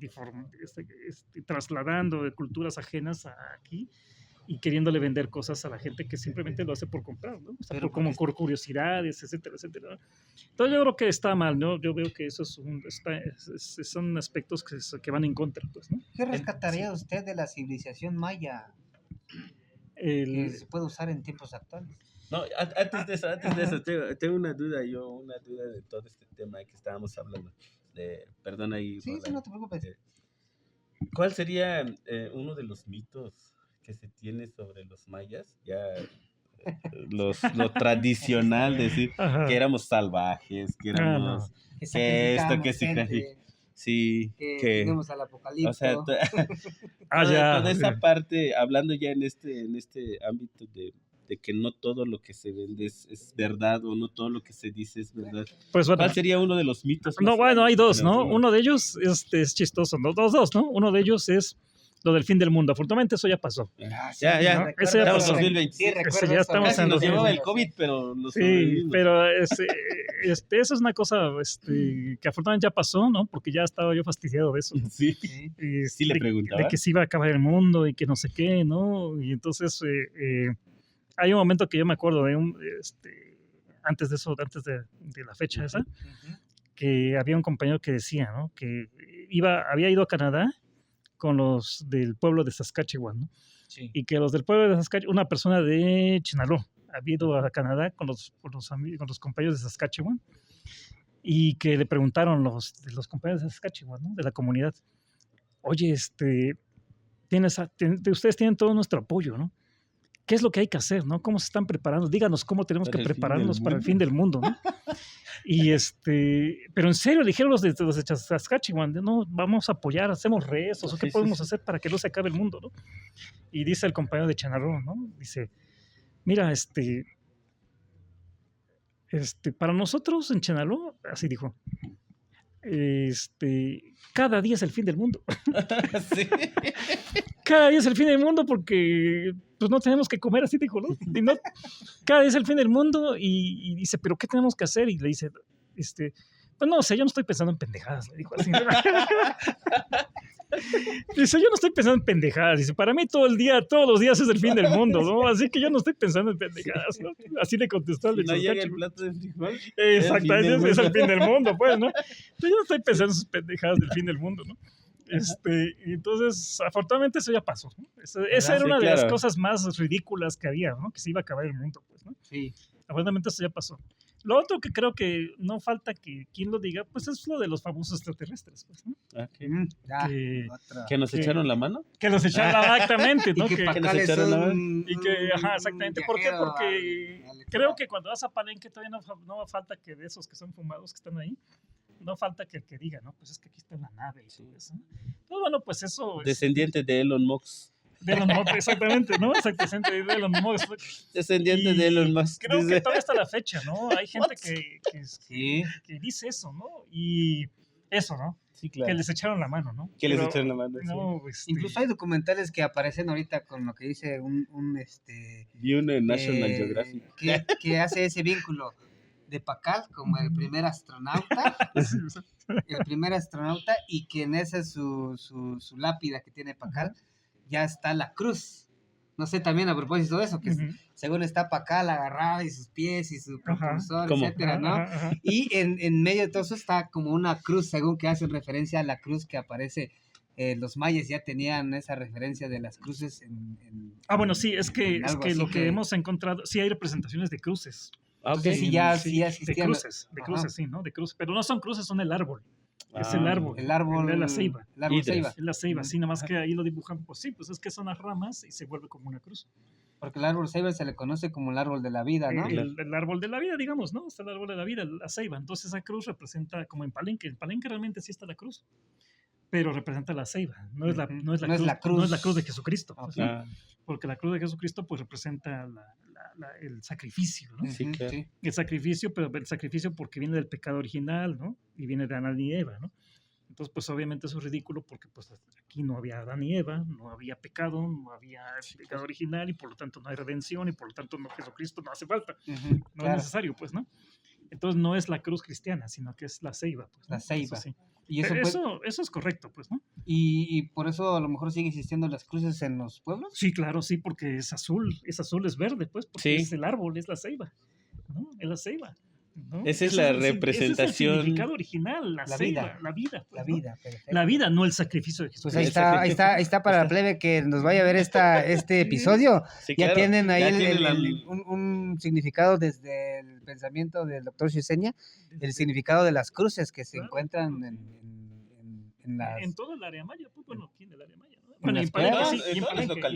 trasladando de culturas ajenas aquí y queriéndole vender cosas a la gente que simplemente lo hace por comprar, ¿no? O sea,
Pero
como por curiosidades, etcétera, etcétera. Entonces yo creo que está mal, ¿no? Yo veo que eso son aspectos que van en contra, pues, ¿no?
¿Qué rescataría usted de la civilización maya
El-
que se puede usar en tiempos actuales?
No, antes de eso, tengo una duda de todo este tema que estábamos hablando. Perdón ahí.
Sí, sí, no te preocupes.
¿Cuál sería uno de los mitos que se tiene sobre los mayas? Ya lo tradicional, decir
Ajá.
que éramos salvajes, que éramos...
Que
que esto,
sacrificábamos
que sí,
gente,
sí,
que
que...
tenemos al
O
apocalipto.
sea,
Ya.
toda esa parte, hablando ya en este ámbito de que no todo lo que se vende es verdad, o no todo lo que se dice es verdad.
Pues bueno.
¿Cuál sería uno de los mitos?
No,
más
bueno, hay
grandes
dos,
que
¿no?
nos-
Uno de ellos es chistoso, ¿no? Dos, ¿no? Uno de ellos es lo del fin del mundo. Afortunadamente eso ya pasó.
Ya,
¿no?
recuerdo
Ese ya
estamos
pasó.
en 2025.
Sí, recuerdo
ya
eso.
estamos
Casi
en
nos llevaba
2020.
el COVID, pero lo
Sí,
sobrevivimos.
pero eso es una cosa que afortunadamente ya pasó, ¿no? Porque ya estaba yo fastidiado de eso.
Sí,
Sí.
Y,
sí le preguntaba.
de que se iba a acabar el mundo y que no sé qué, ¿no? Y entonces hay un momento que yo me acuerdo de antes de eso, antes de la fecha esa,
Ujú.
que había un compañero que decía, ¿no? Que había ido a Canadá con los del pueblo de Saskatchewan, ¿no?
Sí.
Y que los del pueblo de Saskatchewan, una persona de Chinaló, había ido a Canadá con los compañeros de Saskatchewan y que le preguntaron los compañeros de Saskatchewan, ¿no? De la comunidad, oye, ustedes tienen todo nuestro apoyo, ¿no? ¿Qué es lo que hay que hacer, no? ¿Cómo se están preparando? Díganos cómo tenemos
Para
que
el fin
prepararnos
del
para el
mundo.
fin del mundo, ¿no? Y pero en serio, le dijeron los de Saskatchewan, no, vamos a apoyar, hacemos rezos, ¿o qué
Sí, sí,
podemos
sí.
hacer para que no se acabe el mundo, ¿no? Y dice el compañero de Chanarro, ¿no? Dice, mira, para nosotros en Chenaló, así dijo, cada día es el fin del mundo.
Sí.
Cada día es el fin del mundo porque pues no tenemos que comer, así dijo, ¿no? Cada día es el fin del mundo y dice, ¿pero qué tenemos que hacer? Y le dice, pues no sé, yo no estoy pensando en pendejadas, le dijo así. Dice, yo no estoy pensando en pendejadas. Dice, para mí todos los días es el fin del mundo, ¿no? Así que yo no estoy pensando en pendejadas, ¿no? Así le contestó al
Si
de
no llega el
Saskatchewan.
plato de frijol.
Exactamente,
del
es el
mundo.
fin del mundo, pues, ¿no? Entonces, yo no estoy pensando en sus pendejadas del fin del mundo, ¿no? Entonces, afortunadamente eso ya pasó, ¿no? Esa era
Sí,
una de las
claro.
cosas más ridículas que había, ¿no? Que se iba a acabar el mundo, pues, ¿no?
Sí.
Afortunadamente eso ya pasó. Lo otro que creo que no falta que quien lo diga, pues es lo de los famosos extraterrestres, pues, ¿no?
Ok.
Ya,
Que-
otra.
¿Que nos
que-
echaron la mano?
Que los echaron exactamente, ¿no?
Y que
Que-
para
nos
acá les
echaron la
son
y que, ajá, exactamente. ¿Por qué?
viajero
Porque
al
creo que cuando vas a Palenque todavía no falta que de esos que son fumados que están ahí, no falta que el que diga, ¿no? Pues es que aquí está la nave y todo eso. ¿no? Entonces, bueno, pues eso...
Descendiente de Elon Musk.
De Elon Musk, exactamente, ¿no? Exactamente, de Elon Musk.
Descendiente
Y
de Elon Musk.
Creo que
dice.
todavía hasta la fecha, ¿no? Hay gente
Sí.
que dice eso, ¿no? Y eso, ¿no?
Sí,
Que
claro.
les echaron la mano, ¿no?
Que les
Pero,
echaron la mano. sí.
No,
Incluso hay documentales que aparecen ahorita con lo que dice
Vi uno en National
eh,
Geographic.
que hace ese vínculo. de Pacal como el primer astronauta, y que en esa su lápida que tiene Pacal ya está la cruz. No sé, también a propósito de eso, que según está Pacal agarrado y sus pies y su propulsor,
¿Cómo?
etcétera, ¿no? Y en medio de todo eso está como una cruz, según que hacen referencia a la cruz que aparece. Los mayas ya tenían esa referencia de las cruces
bueno, sí, es que
así
lo que hemos encontrado, sí hay representaciones de cruces.
Entonces, sí,
de
existían.
cruces, sí, ¿no? De cruces, pero no son cruces, son el árbol. Es el árbol.
El árbol
de la ceiba.
El árbol
Hidres.
ceiba.
Es la ceiba, sí, nada más que ahí lo dibujan, pues sí, pues es que son las ramas y se vuelve como una cruz.
Porque el árbol ceiba se le conoce como el árbol de la vida, ¿no?
El árbol de la vida, digamos, ¿no? Está el árbol de la vida, la ceiba. Entonces esa cruz representa, como en Palenque. En Palenque realmente sí está la cruz, pero representa la ceiba. No es la cruz de Jesucristo. Pues, ¿no? Porque la cruz de Jesucristo pues representa el sacrificio, ¿no?
Sí, claro.
Sí.
El sacrificio, pero el sacrificio porque viene del pecado original, ¿no? Y viene de Adán y Eva, ¿no? Entonces, pues obviamente eso es ridículo porque pues aquí no había Adán y Eva, no había pecado, no había pecado original y por lo tanto no hay redención y por lo tanto Jesucristo no hace falta, no es necesario, pues, ¿no? Entonces no es la cruz cristiana, sino que es la ceiba. Pues, ¿no?
La ceiba.
Eso, sí.
Y
eso es correcto, pues, ¿no?
Y por eso a lo mejor siguen existiendo las cruces en los pueblos.
Sí, claro, sí, porque es azul, es verde, pues, porque es el árbol, es la ceiba, ¿no? Es la ceiba. ¿no?
Esa es la representación.
Ese es el significado original, la ceiba,
vida.
la vida. Pues,
la
¿no?
vida, perfecto.
La vida, no el sacrificio de Jesús.
Pues ahí está para la plebe que nos vaya a ver este episodio.
Sí,
ya
claro.
tienen ahí
Ya
un significado desde el pensamiento del doctor Chiseña, el significado de las cruces que se encuentran
en todo el área maya, pues bueno, aquí en el área maya, ¿no?
Bueno,
en Palenque,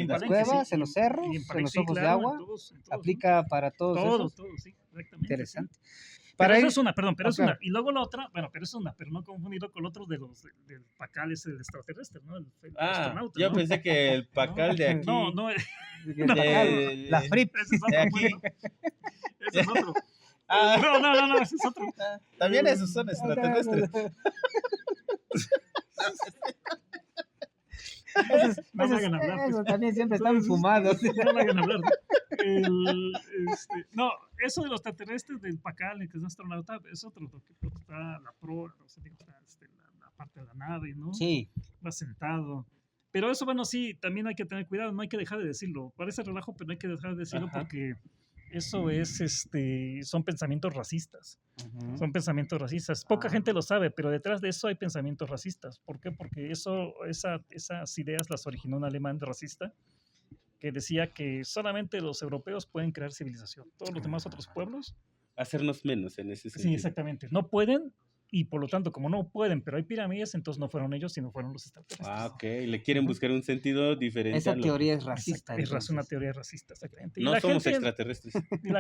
en las cuevas, en los cerros, en los ojos de agua, aplica para todos esos.
Todo, sí, exactamente.
Interesante.
Pero esa es una, perdón, pero es una. Y luego la otra, bueno, pero es una, pero no confundirlo con el otro del Pacal, es el extraterrestre, ¿no? El astronauta,
yo
¿no?
pensé que el Pacal de aquí.
No,
la FRIP.
Ese es otro,
de aquí.
Ese es otro. No, ese es otro.
También esos son extraterrestres.
No me hagan hablar.
Esos también siempre están fumados.
No me hagan hablar. No, eso de los extraterrestres del Pacal, que es astronauta, es otro. Que está la proa, o sea, la parte de la nave, ¿no?
Sí.
Va sentado. Pero eso, bueno, sí, también hay que tener cuidado, no hay que dejar de decirlo. Parece relajo, pero no hay que dejar de decirlo porque eso son pensamientos racistas. Son pensamientos racistas. Poca gente lo sabe, pero detrás de eso hay pensamientos racistas. ¿Por qué? Porque esas ideas las originó un alemán racista que decía que solamente los europeos pueden crear civilización. Todos los demás otros pueblos...
Hacernos menos en ese sentido.
Sí, exactamente. No pueden, y por lo tanto, como no pueden, pero hay pirámides, entonces no fueron ellos, sino fueron los extraterrestres.
Ok. Le quieren buscar un sentido diferente.
Esa teoría es racista.
Es una teoría racista, exactamente.
No somos extraterrestres,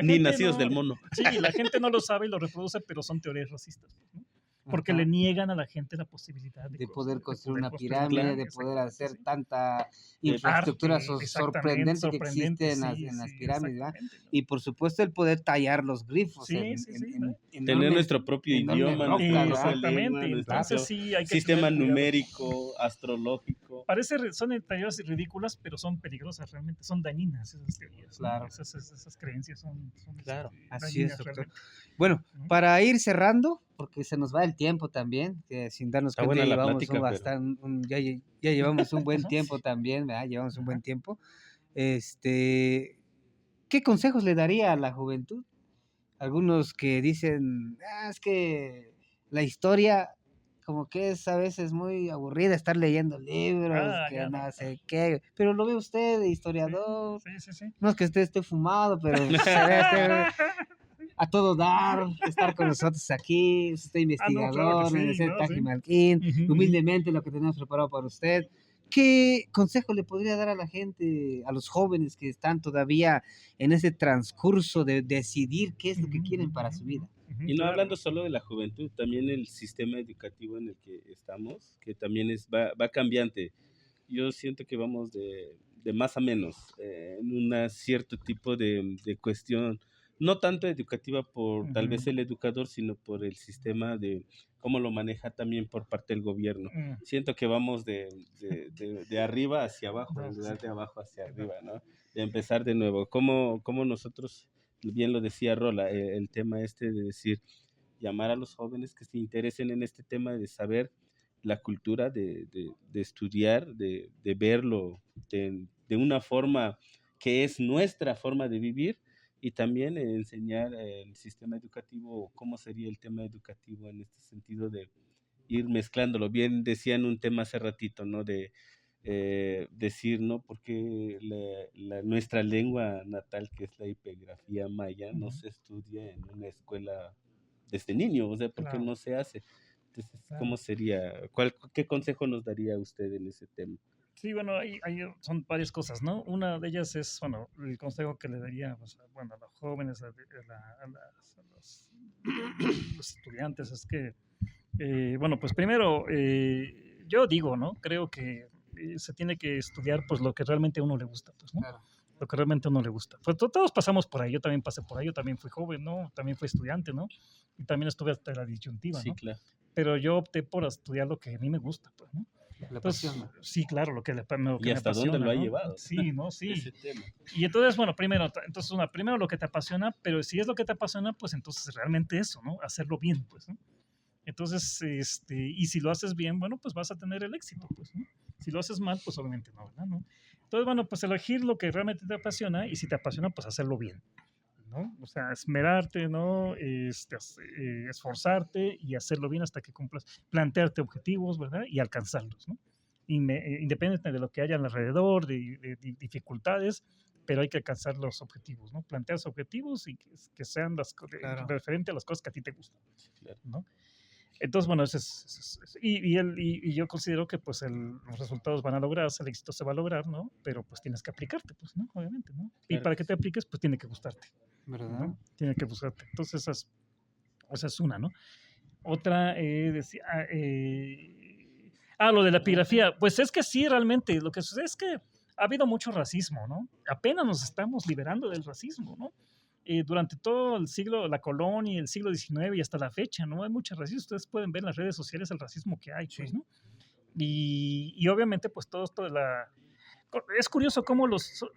ni nacidos del mono.
Sí, la gente no lo sabe y lo reproduce, pero son teorías racistas, ¿no? Porque le niegan a la gente la posibilidad
de poder construir una pirámide, de poder hacer tanta infraestructura sorprendente que existe en las pirámides, ¿verdad? Y por supuesto el poder tallar los grifos.
Tener nuestro propio idioma,
exactamente. Entonces sí hay que
sistema numérico, astrológico.
Son teorías ridículas, pero son peligrosas realmente, son dañinas esas teorías.
Claro.
Esas creencias son
claro. Así
dañinas,
es, doctor.
realmente.
Bueno, para ir cerrando, porque se nos va el tiempo también, que sin darnos cuenta ya llevamos ya llevamos un buen tiempo también, ¿verdad? Llevamos un buen tiempo. ¿Qué consejos le daría a la juventud? Algunos que dicen, es que la historia como que es a veces muy aburrida estar leyendo libros, que no sé qué, pero lo ve usted de historiador,
sí.
No es que esté fumado, pero a todo dar, estar con nosotros aquí, usted investigador, Tajimalquín, humildemente lo que tenemos preparado para usted. ¿Qué consejo le podría dar a la gente, a los jóvenes que están todavía en ese transcurso de decidir qué es lo que quieren para su vida?
Y no hablando solo de la juventud, también el sistema educativo en el que estamos, que también va cambiante. Yo siento que vamos de más a menos en un cierto tipo de cuestión, no tanto educativa por tal vez el educador, sino por el sistema de cómo lo maneja también por parte del gobierno. Siento que vamos de arriba hacia abajo, en lugar de abajo hacia arriba, ¿no? De empezar de nuevo. ¿Cómo nosotros bien lo decía Rola, el tema este de decir, llamar a los jóvenes que se interesen en este tema de saber la cultura, de estudiar, de verlo de una forma que es nuestra forma de vivir y también enseñar el sistema educativo, cómo sería el tema educativo en este sentido de ir mezclándolo. Bien decían un tema hace ratito, ¿no? De decir, ¿no? Porque nuestra lengua natal, que es la epigrafía maya, no se estudia en una escuela desde niño, o sea, ¿por qué
Claro,
no se hace? Entonces,
claro.
¿cómo sería? ¿Qué consejo nos daría usted en ese tema?
Sí, bueno, son varias cosas, ¿no? Una de ellas es, bueno, el consejo que le daría, pues, bueno, a los jóvenes, los estudiantes, es que, bueno, pues primero, yo digo, ¿no? Creo que se tiene que estudiar, pues, lo que realmente a uno le gusta, pues, ¿no?
Claro.
Lo que realmente a uno le gusta. Pues todos pasamos por ahí, yo también pasé por ahí, yo también fui joven, ¿no? También fui estudiante, ¿no? Y también estuve hasta la disyuntiva,
Sí,
¿no?
claro.
Pero yo opté por estudiar lo que a mí me gusta, pues, ¿no?
La
Entonces,
pasión.
sí, claro, lo
¿Y
que me
hasta dónde
apasiona,
lo ha
¿no?
llevado
Sí, ¿no?
ese
Sí.
tema?
Y entonces, bueno, primero lo que te apasiona, pero si es lo que te apasiona, pues entonces realmente eso, ¿no? Hacerlo bien, pues, ¿no? Entonces, y si lo haces bien, bueno, pues vas a tener el éxito, pues, ¿no? Si lo haces mal, pues obviamente no, ¿verdad? ¿No? Entonces, bueno, pues elegir lo que realmente te apasiona y si te apasiona, pues hacerlo bien, ¿no? O sea, esmerarte, ¿no? Esforzarte y hacerlo bien hasta que cumplas, plantearte objetivos, ¿verdad? Y alcanzarlos, ¿no? Independiente de lo que haya alrededor, de dificultades, pero hay que alcanzar los objetivos, ¿no? Plantearse objetivos y que sean
Claro.
referente a las cosas que a ti te gustan,
Claro.
¿no? Entonces, bueno, y yo considero que pues los resultados van a lograrse, el éxito se va a lograr, ¿no? Pero pues tienes que aplicarte, pues, ¿no? Obviamente, ¿no? Y
Claro
para
que
que te
sí.
apliques, pues tiene que gustarte,
¿Verdad?
¿no? Tiene que gustarte. Entonces, esa es una, ¿no? Otra, lo de la epigrafía. Pues es que sí, realmente, lo que sucede es que ha habido mucho racismo, ¿no? Apenas nos estamos liberando del racismo, ¿no? Durante todo el siglo, la colonia, el siglo XIX y hasta la fecha, ¿no? Hay mucho racismo. Ustedes pueden ver en las redes sociales el racismo que hay, pues,
Sí.
¿no? Y obviamente, pues todo esto de es curioso cómo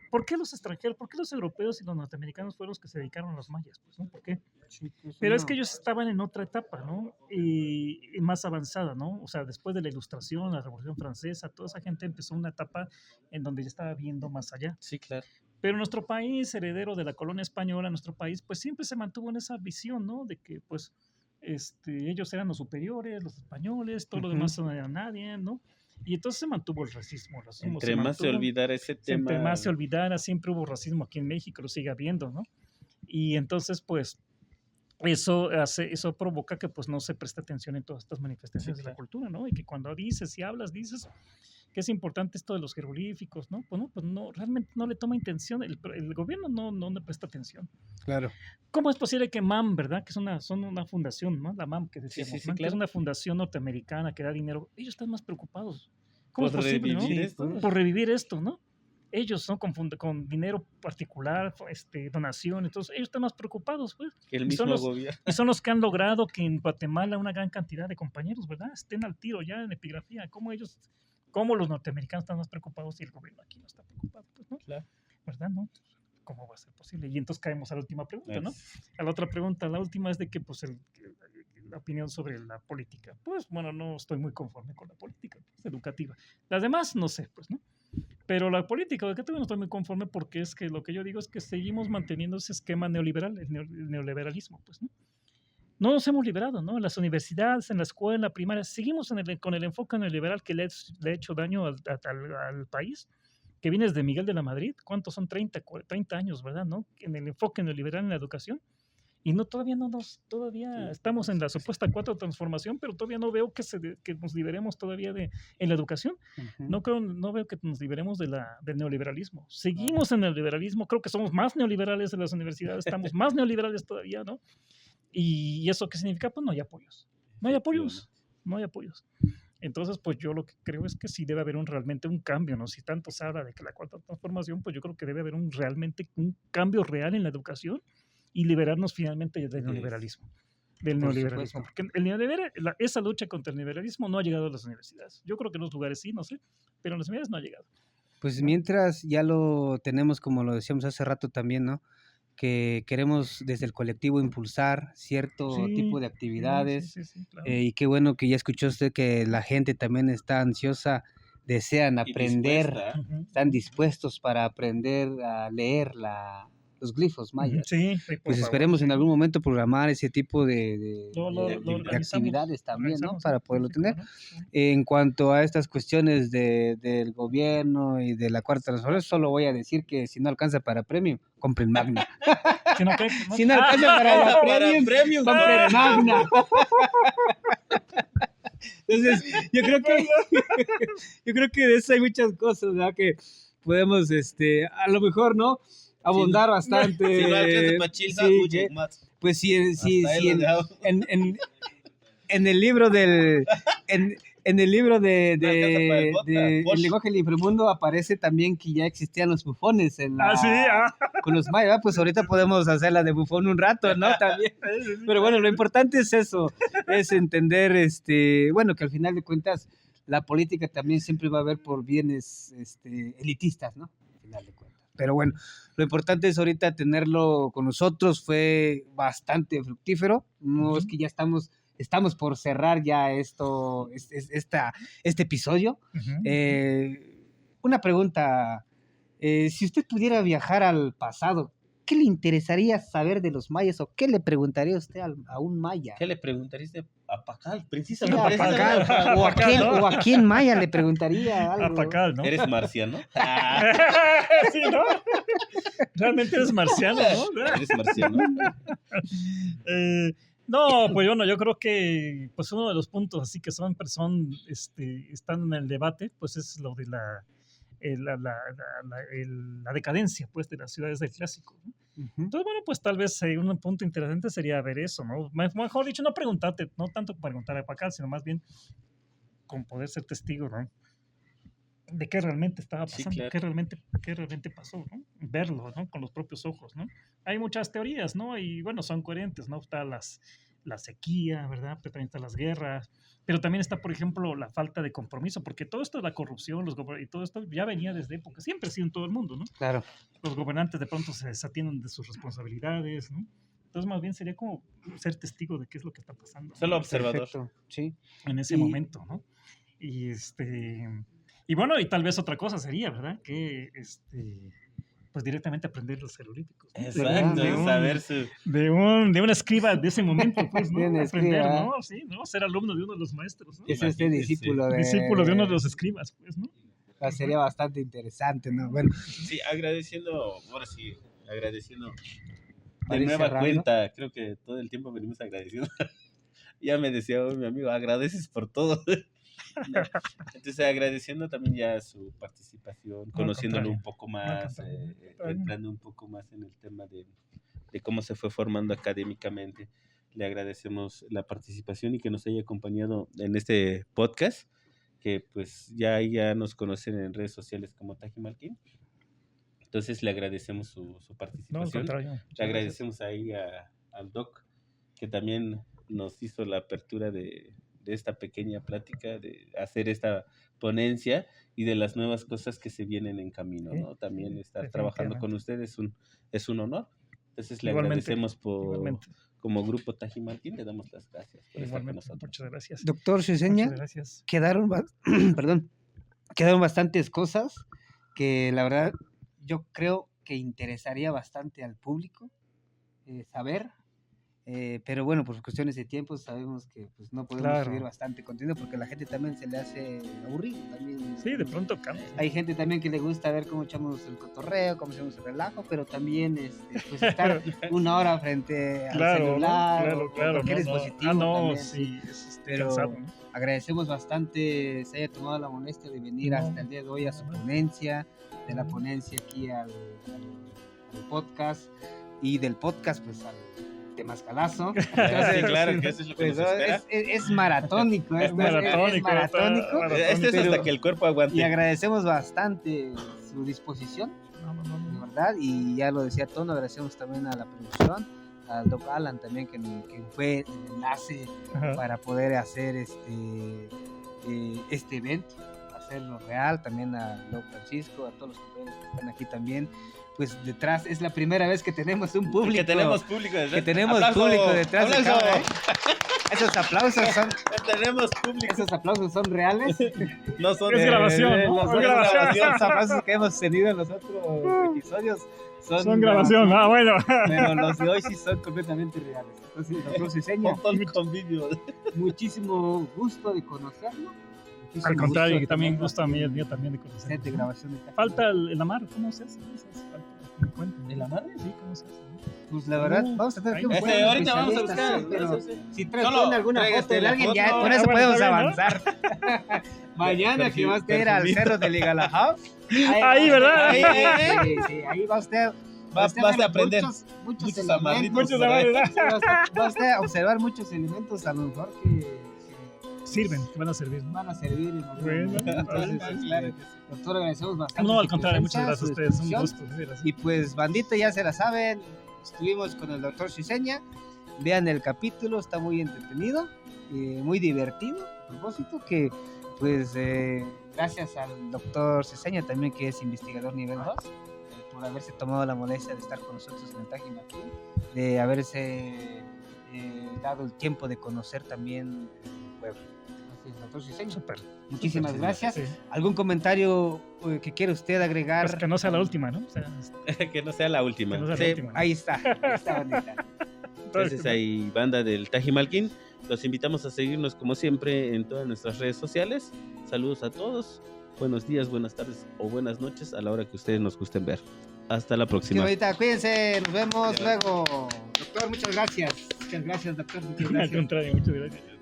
¿por qué los extranjeros, por qué los europeos y los norteamericanos fueron los que se dedicaron a los mayas? Pues, ¿no? ¿Por qué?
Sí, pues
Pero es que
uno.
ellos estaban en otra etapa, ¿no? Y más avanzada, ¿no? O sea, después de la Ilustración, la Revolución Francesa, toda esa gente empezó una etapa en donde ya estaba viendo más allá.
Sí, claro.
Pero nuestro país, heredero de la colonia española, nuestro país, pues siempre se mantuvo en esa visión, ¿no? De que, pues, ellos eran los superiores, los españoles, todo lo
Ujú.
demás no era nadie, ¿no? Y entonces se mantuvo el racismo se
Entre más se
mantuvo,
olvidara ese
siempre
tema,
más se olvidara, siempre hubo racismo aquí en México, lo sigue habiendo, ¿no? Y entonces, pues, eso provoca que pues no se preste atención en todas estas
sí,
manifestaciones de la
claro.
cultura, ¿no? Y que cuando dices y hablas, dices que es importante esto de los jeroglíficos, ¿no? Pues no, realmente no le toma intención, el gobierno no le presta atención.
Claro.
¿Cómo es posible que MAM, ¿verdad? Que son una fundación, ¿no? La MAM que
Sí, sí,
decíamos,
sí,
MAM, que es
claro.
una fundación norteamericana que da dinero, ellos están más preocupados. ¿Cómo es
Por
posible, no?
revivir
Sí,
esto,
pues.
Por revivir esto, ¿no? Ellos, ¿no? Con dinero particular, donaciones, entonces ellos están más preocupados, pues.
que el
Y son
mismo
los,
gobierno.
y son los que han logrado que en Guatemala una gran cantidad de compañeros, ¿verdad? Estén al tiro ya en epigrafía. ¿Cómo los norteamericanos están más preocupados y el gobierno aquí no está preocupado? Pues, ¿no?
Claro.
¿Verdad? ¿No? ¿Cómo va a ser posible? Y entonces caemos a la última pregunta, ¿no?
Es-
A la otra pregunta, la última es de que, pues, la opinión sobre la política. Pues, bueno, no estoy muy conforme con la política pues, educativa. Las demás, no sé, pues, ¿no? Pero la política educativa no estoy muy conforme porque es que lo que yo digo es que seguimos manteniendo ese esquema neoliberal, el neoliberalismo, pues, ¿no? No nos hemos liberado, ¿no? En las universidades, en la escuela, en la primaria, seguimos con el enfoque neoliberal que le ha hecho daño al país, que viene desde Miguel de la Madrid. ¿Cuántos son? 30 años, ¿verdad? ¿No? En el enfoque neoliberal en la educación. Y no, todavía
sí,
estamos en la supuesta cuarta transformación, pero todavía no veo que nos liberemos todavía en la educación.
Ujú.
No veo que nos liberemos del neoliberalismo. Seguimos en el liberalismo, creo que somos más neoliberales en las universidades, estamos más neoliberales todavía, ¿no? ¿Y eso qué significa? Pues no hay apoyos. No hay
efectivamente.
apoyos. No hay apoyos. Entonces, pues yo lo que creo es que sí debe haber realmente un cambio, ¿no? Si tanto se habla de que la cuarta transformación, pues yo creo que debe haber realmente un cambio real en la educación y liberarnos finalmente del
Es-
neoliberalismo. Del
Por
neoliberalismo.
supuesto.
Porque esa lucha contra el neoliberalismo no ha llegado a las universidades. Yo creo que en los lugares sí, no sé, pero en las universidades no ha llegado.
Pues
¿No?
mientras ya lo tenemos, como lo decíamos hace rato también, ¿no? que queremos desde el colectivo impulsar cierto tipo de actividades.
Sí, claro.
Y qué bueno que ya escuchó usted que la gente también está ansiosa, desean
Y
aprender,
dispuesta.
Ujú.
están dispuestos para aprender a leer los glifos mayas.
Sí, por
Pues
favor,
esperemos en
sí.
algún momento programar ese tipo de
Organizamos,
actividades también, ¿no?
organizamos,
Para
sí,
poderlo
sí,
tener.
cómo no, sí.
En cuanto a estas cuestiones del gobierno y de la Cuarta Transformación, solo voy a decir que si no alcanza para premium, compren Magna.
Si no, ¿qué?
Si no alcanza para la
Para
premium,
premium,
compren Magna. Entonces, yo creo que de eso hay muchas cosas, ¿verdad? Que podemos, a lo mejor, ¿no? Abundar bastante.
Si no alcanza para Chilsa,
sí,
mucho
que,
más.
pues si
Hasta ahí lo dejamos.
en el libro en el libro
No alcanza para el vodka,
de
Porsche.
El lenguaje del inframundo aparece también que ya existían los bufones
Sí,
con los mayas, ¿verdad? Pues ahorita podemos hacer la de bufón un rato, ¿no? También. Pero bueno, lo importante es eso, es entender, bueno, que al final de cuentas la política también siempre va a haber por bienes elitistas, ¿no? Al final de cuentas. Pero bueno, lo importante es ahorita tenerlo con nosotros, fue bastante fructífero, no es que ya estamos por cerrar ya este episodio. Una pregunta, si usted pudiera viajar al pasado, ¿qué le interesaría saber de los mayas o qué le preguntaría usted a un maya?
¿Qué le preguntarías a Pacal?
Sí,
Precisamente.
a Pacal, o a quién maya le preguntaría algo.
A Pacal, ¿no?
¿Eres marciano?
Sí, ¿no? Realmente eres marciano, ¿no?
¿Eres marciano?
No, pues bueno, yo creo que pues uno de los puntos así que están en el debate, pues es lo de la decadencia pues de las ciudades del clásico, ¿no? Entonces, bueno, pues tal vez un punto interesante sería ver eso, ¿no? Mejor dicho, no preguntarte, no tanto preguntar a Pacal, sino más bien con poder ser testigo, ¿no? De qué realmente estaba pasando,
Sí, claro.
qué realmente pasó, ¿no? Verlo, ¿no? Con los propios ojos, ¿no? Hay muchas teorías, ¿no? Y bueno, son coherentes, ¿no? Está la sequía, ¿verdad? Pero también están las guerras, pero también está, por ejemplo, la falta de compromiso, porque todo esto de la corrupción y todo esto ya venía desde época, siempre ha sido en todo el mundo, ¿no?
Claro.
Los gobernantes de pronto se desatienden de sus responsabilidades, ¿no? Entonces, más bien sería como ser testigo de qué es lo que está pasando, ¿no?
Solo observador.
Perfecto, sí.
En ese momento, ¿no? Y bueno, y tal vez otra cosa sería, ¿verdad? Que pues directamente aprender los jeroglíficos, ¿no?
Exacto, saber su...
de un escriba de ese momento, pues, ¿no?
De un
Aprender,
escriba.
¿no? Sí, ¿no? Ser alumno de uno de los maestros, ¿no?
Es
Imagínese.
discípulo
Discípulo de uno de los escribas, pues, ¿no?
Sería bastante interesante, ¿no? Bueno,
Sí, agradeciendo
Para
de
ir
nueva
cerrando.
cuenta, creo que todo el tiempo venimos agradeciendo. Ya me decía hoy mi amigo, agradeces por todo. No. Entonces agradeciendo también ya su participación, conociéndolo un poco más,
contrario.
entrando un poco más en el tema de cómo se fue formando académicamente. Le agradecemos la participación y que nos haya acompañado en este podcast, que pues ya nos conocen en redes sociales como Taji Martín. Entonces le agradecemos su
No, al
participación.
contrario.
Le agradecemos ahí al Doc, que también nos hizo la apertura de esta pequeña plática, de hacer esta ponencia y de las nuevas cosas que se vienen en camino, ¿no? También
sí,
estar trabajando con ustedes es un honor. Entonces le
Igualmente,
agradecemos
igualmente.
como grupo Taji Martín, le damos las gracias por estar con
Igualmente,
nosotros.
muchas gracias.
doctor Ceseña,
Muchas gracias.
quedaron bastantes cosas que la verdad yo creo que interesaría bastante al público saber. Pero bueno, por cuestiones de tiempo sabemos que pues, no podemos
Claro.
subir bastante contenido porque a la gente también se le hace aburrido. También,
Sí, de pronto cambia.
hay gente también que le gusta ver cómo echamos el cotorreo, cómo hacemos el relajo, pero también pues estar una hora frente al
Claro, ¿no?
celular o
claro.
cualquier
no.
dispositivo.
No,
también,
sí, es
Pero
cansado, ¿no?
agradecemos bastante se haya tomado la molestia de venir
No.
hasta el día de hoy a su ponencia, de la ponencia aquí al podcast y del podcast pues al Temascalazo.
Sí, claro, que eso es lo que
Pues,
nos espera.
es maratónico,
Es maratónico.
Este es hasta
pero-
que el cuerpo aguante.
y agradecemos bastante su disposición, de verdad, y ya lo decía Tono, agradecemos también a la producción, al Doc Alan también que fue el enlace
Ajá.
para poder hacer este evento. hacerlo real, también a Don Francisco, a todos los compañeros que están aquí también. Pues detrás es la primera vez que tenemos un público.
Que tenemos público detrás.
Que tenemos
¡Aplauso!
público detrás de
¡Aplauso!
cámara, ¿eh? Esos aplausos son,
Tenemos público.
esos aplausos son reales.
No son
Es grabación, ¿no?
Los
Es grabación.
Los aplausos que hemos tenido en los otros episodios
Son grabación. Ah, bueno.
Pero los de hoy sí son completamente reales. Entonces, doctor Ciseña,
Con todo el convivio.
muchísimo gusto de conocerlo. Muchísimo
Al contrario,
gusto
que también
tenerlo
gusta a mí,
aquí
el
en
mío también de conocer.
set de grabación de Tajín.
Falta el amar, ¿cómo se hace? Falta que me cuenten.
¿El amar?
Sí, ¿cómo se hace?
Pues la verdad, vamos a tener que
Ahí-
buscar un
ahorita vamos a
especialista,
buscar.
sí, pero
Eso sí.
si
Solo
traen alguna
traiga
foto de
la
alguien,
foto.
ya con
Ah,
eso
bueno,
podemos
está bien, ¿no?
avanzar. Mañana que va usted a ir al
perfumito.
cerro de Ligalajao.
Ahí, ¿verdad?
Sí, sí, ahí va usted.
Vas
a
a aprender.
muchos
Muchos amarritos.
Muchos
por ahí.
amarres,
Va a usted a observar muchos elementos a lo mejor que
Sirven, que van a servir. ¿no?
van a servir en algún
Bueno,
momento. Entonces,
claro que sí.
doctor, agradecemos bastante.
No,
su
al contrario, muchas
presencia,
gracias a
su
ustedes. Un
disposición.
gusto. de veras.
Y pues, bandita, ya se la saben. Estuvimos con el doctor Ciseña. Vean el capítulo, está muy entretenido, muy divertido. A propósito, que pues gracias al doctor Ciseña también, que es investigador nivel 2, por haberse tomado la molestia de estar con nosotros en el Tajín aquí, de haberse dado el tiempo de conocer también el pueblo. Entonces, doctor Ciseña,
Súper.
muchísimas
súper,
gracias.
sí.
¿Algún comentario que quiera usted agregar?
Pues que no sea la última, ¿no? O sea,
Que no sea la última.
que no sea
Sí.
la última.
Ahí está, bandita.
Entonces ahí, banda del Tajimalquín, los invitamos a seguirnos como siempre en todas nuestras redes sociales. Saludos a todos, buenos días, buenas tardes o buenas noches a la hora que ustedes nos gusten ver. Hasta la
Sí,
próxima.
bandita, cuídense, nos vemos luego. Doctor, muchas gracias. Muchas gracias, doctor. Muchas
Al
gracias.
contrario, muchas gracias.